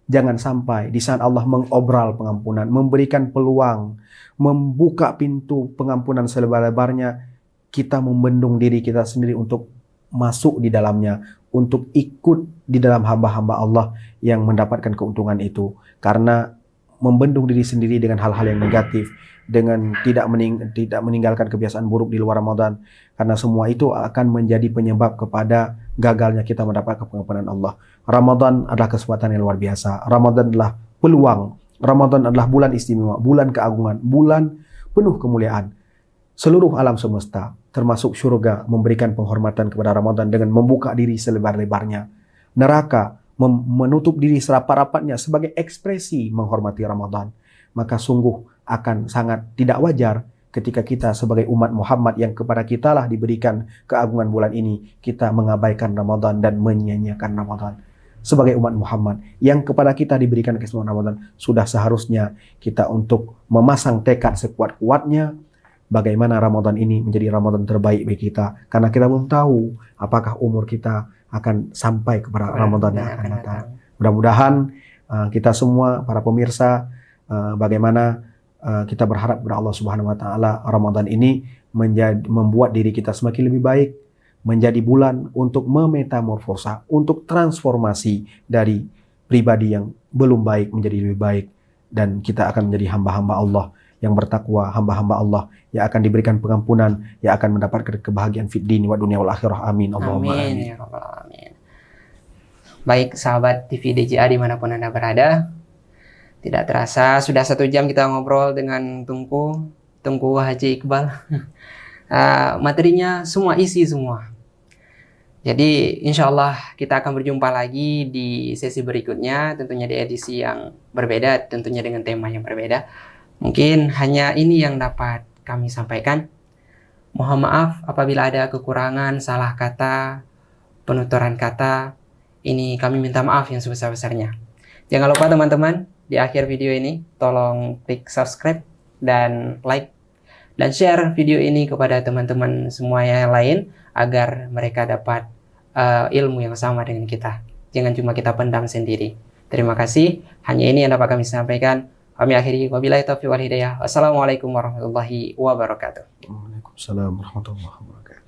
Jangan sampai di saat Allah mengobral pengampunan, memberikan peluang, membuka pintu pengampunan selebar-lebarnya, kita membendung diri kita sendiri untuk masuk di dalamnya, untuk ikut di dalam hamba-hamba Allah yang mendapatkan keuntungan itu. Karena membendung diri sendiri dengan hal-hal yang negatif, dengan tidak meninggalkan kebiasaan buruk di luar Ramadan, karena semua itu akan menjadi penyebab kepada gagalnya kita mendapatkan pengampunan Allah. Ramadan adalah kesempatan yang luar biasa. Ramadan adalah peluang. Ramadan adalah bulan istimewa, bulan keagungan, bulan penuh kemuliaan. Seluruh alam semesta, termasuk surga, memberikan penghormatan kepada Ramadan dengan membuka diri selebar-lebarnya. Neraka menutup diri serapat-rapatnya sebagai ekspresi menghormati Ramadan. Maka sungguh akan sangat tidak wajar ketika kita sebagai umat Muhammad yang kepada kita lah diberikan keagungan bulan ini, kita mengabaikan Ramadan dan menyia-nyiakan Ramadan. Sebagai umat Muhammad yang kepada kita diberikan kesempatan Ramadan, sudah seharusnya kita untuk memasang tekad sekuat-kuatnya bagaimana Ramadan ini menjadi Ramadan terbaik bagi kita. Karena kita belum tahu apakah umur kita akan sampai kepada Ramadan yang akan datang. Mudah-mudahan kita semua, para pemirsa, bagaimana kita berharap kepada Allah Subhanahu wa taala Ramadan ini membuat diri kita semakin lebih baik, menjadi bulan untuk memetamorfosa, untuk transformasi dari pribadi yang belum baik menjadi lebih baik, dan kita akan menjadi hamba-hamba Allah yang bertakwa, hamba-hamba Allah yang akan diberikan pengampunan, yang akan mendapatkan kebahagiaan fid dini wa dunya wal akhirah. Amin. Allahumma amin. Ya Rabbal Alamin. Baik sahabat TV DJA dimanapun Anda berada, tidak terasa sudah 1 jam kita ngobrol dengan Tungku Haji Iqbal. Materinya semua isi semua. Jadi insya Allah kita akan berjumpa lagi di sesi berikutnya, tentunya di edisi yang berbeda, tentunya dengan tema yang berbeda. Mungkin hanya ini yang dapat kami sampaikan. Mohon maaf apabila ada kekurangan, salah kata, penuturan kata. Ini kami minta maaf yang sebesar-besarnya. Jangan lupa teman-teman, di akhir video ini tolong klik subscribe dan like dan share video ini kepada teman-teman semua yang lain agar mereka dapat ilmu yang sama dengan kita. Jangan cuma kita pendam sendiri. Terima kasih. Hanya ini yang dapat kami sampaikan. Kami akhiri, wabillahi taufiq wal hidayah. Wassalamualaikum warahmatullahi wabarakatuh. Waalaikumsalam warahmatullahi wabarakatuh.